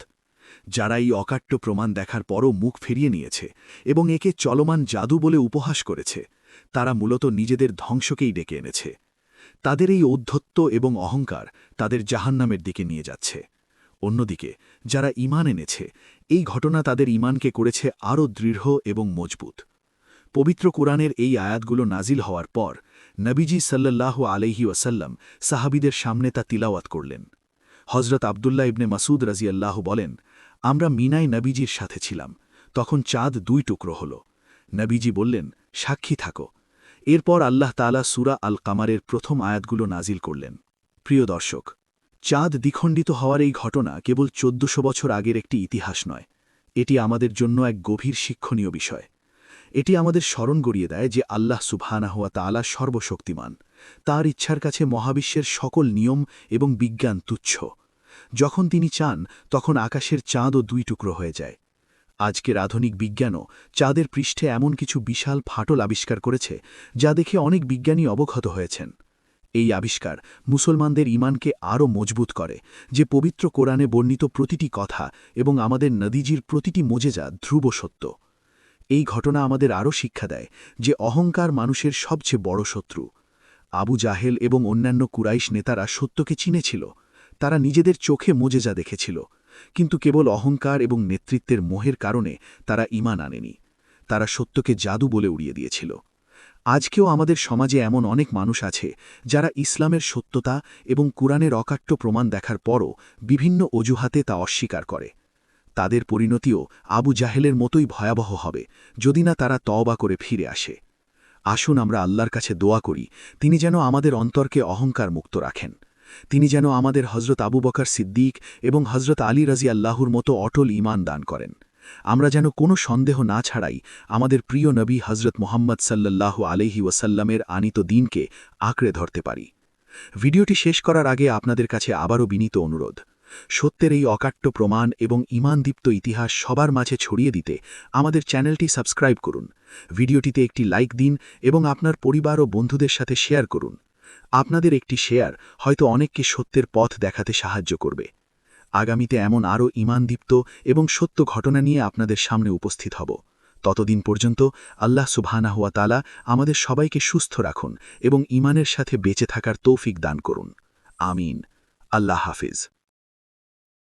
যারা এই অকাট্য প্রমাণ দেখার পরও মুখ ফিরিয়ে নিয়েছে এবং একে চলমান জাদু বলে উপহাস করেছে, তারা মূলত নিজেদের ধ্বংসকেই ডেকে এনেছে। তাদের এই ঔদ্ধত্য এবং অহংকার তাদের জাহান্নামের দিকে নিয়ে যাচ্ছে। অন্যদিকে যারা ঈমান এনেছে, এই ঘটনা তাদের ঈমানকে করেছে আরও দৃঢ় এবং মজবুত। পবিত্র কুরআনের এই আয়াতগুলো নাজিল হওয়ার পর নবীজি সাল্লাল্লাহু আলাইহি ওয়াসাল্লাম সাহাবীদের সামনে তা তিলাওয়াত করলেন। হযরত আব্দুল্লাহ ইবনে মাসউদ রাদিয়াল্লাহু বলেন, আমরা মিনায় নবীজির সাথে ছিলাম, তখন চাঁদ 2 টুকরো হল। নবীজি বললেন, সাক্ষী থাকো। এরপর আল্লাহ তাআলা সূরা আল কামারের প্রথম আয়াতগুলো নাজিল করলেন। প্রিয় দর্শক, চাঁদ দ্বিখণ্ডিত হওয়ার এই ঘটনা কেবল 1400 বছর আগের একটি ইতিহাস নয়, এটি আমাদের জন্য এক গভীর শিক্ষণীয় বিষয়। এটি আমাদের স্মরণ করিয়ে দেয় যে আল্লাহ সুবহানাহু ওয়া তাআলা সর্বশক্তিমান। তার ইচ্ছার কাছে মহাবিশ্বের সকল নিয়ম এবং বিজ্ঞান তুচ্ছ। যখন তিনি চান তখন আকাশের চাঁদও 2 টুকরো হয়ে যায়। আজকের আধুনিক বিজ্ঞানও চাঁদের পৃষ্ঠে এমন কিছু বিশাল ফাটল আবিষ্কার করেছে যা দেখে অনেক বিজ্ঞানী অবগত হয়েছেন। এই আবিষ্কার মুসলমানদের ঈমানকে আরও মজবুত করে যে পবিত্র কোরআনে বর্ণিত প্রতিটি কথা এবং আমাদের নদীজির প্রতিটি মোজেজা ধ্রুব সত্য। এই ঘটনা আমাদের আরও শিক্ষা দেয় যে অহংকার মানুষের সবচেয়ে বড় শত্রু। আবু জাহেল এবং অন্যান্য কুরাইশ নেতারা সত্যকে চিনেছিল, তারা নিজেদের চোখে মোজেজা দেখেছিল, কিন্তু কেবল অহংকার এবং নেতৃত্বের মোহের কারণে তারা ঈমান আনেনি। তারা সত্যকে জাদু বলে উড়িয়ে দিয়েছিল। আজকেও আমাদের সমাজে এমন অনেক মানুষ আছে যারা ইসলামের সত্যতা এবং কুরআনের অকাট্য প্রমাণ দেখার পরও বিভিন্ন অজুহাতে তা অস্বীকার করে। তাদের পরিণতিও আবু জাহেলের মতোই ভয়াবহ হবে যদি না তারা তওবা করে ফিরে আসে। আসুন আমরা আল্লাহর কাছে দোয়া করি, তিনি যেন আমাদের অন্তরকে অহংকার মুক্ত রাখেন। তিনি যেন আমাদের হজরত আবু বকর সিদ্দিক এবং হজরত আলী রাজি আল্লাহুর মতো অটল ঈমান দান করেন। আমরা যেন কোনো সন্দেহ না ছাড়াই আমাদের প্রিয় নবী হজরত মুহাম্মদ সাল্লাল্লাহু আলাইহি ওয়াসাল্লামের আনিত দিনকে আঁকড়ে ধরতে পারি। ভিডিওটি শেষ করার আগে আপনাদের কাছে আবারও বিনীত অনুরোধ, সত্যের এই অকাট্য প্রমাণ এবং ঈমানদীপ্ত ইতিহাস সবার মাঝে ছড়িয়ে দিতে আমাদের চ্যানেলটি সাবস্ক্রাইব করুন, ভিডিওটিতে একটি লাইক দিন এবং আপনার পরিবার ও বন্ধুদের সাথে শেয়ার করুন। আপনাদের একটি শেয়ার হয়তো অনেককে সত্যের পথ দেখাতে সাহায্য করবে। আগামীতে এমন আরও ঈমানদীপ্ত এবং সত্য ঘটনা নিয়ে আপনাদের সামনে উপস্থিত হব। ততদিন পর্যন্ত আল্লাহ সুবহানাহু ওয়া তাআলা আমাদের সবাইকে সুস্থ রাখুন এবং ঈমানের সাথে বেঁচে থাকার তৌফিক দান করুন। আমিন। আল্লাহ হাফিজ।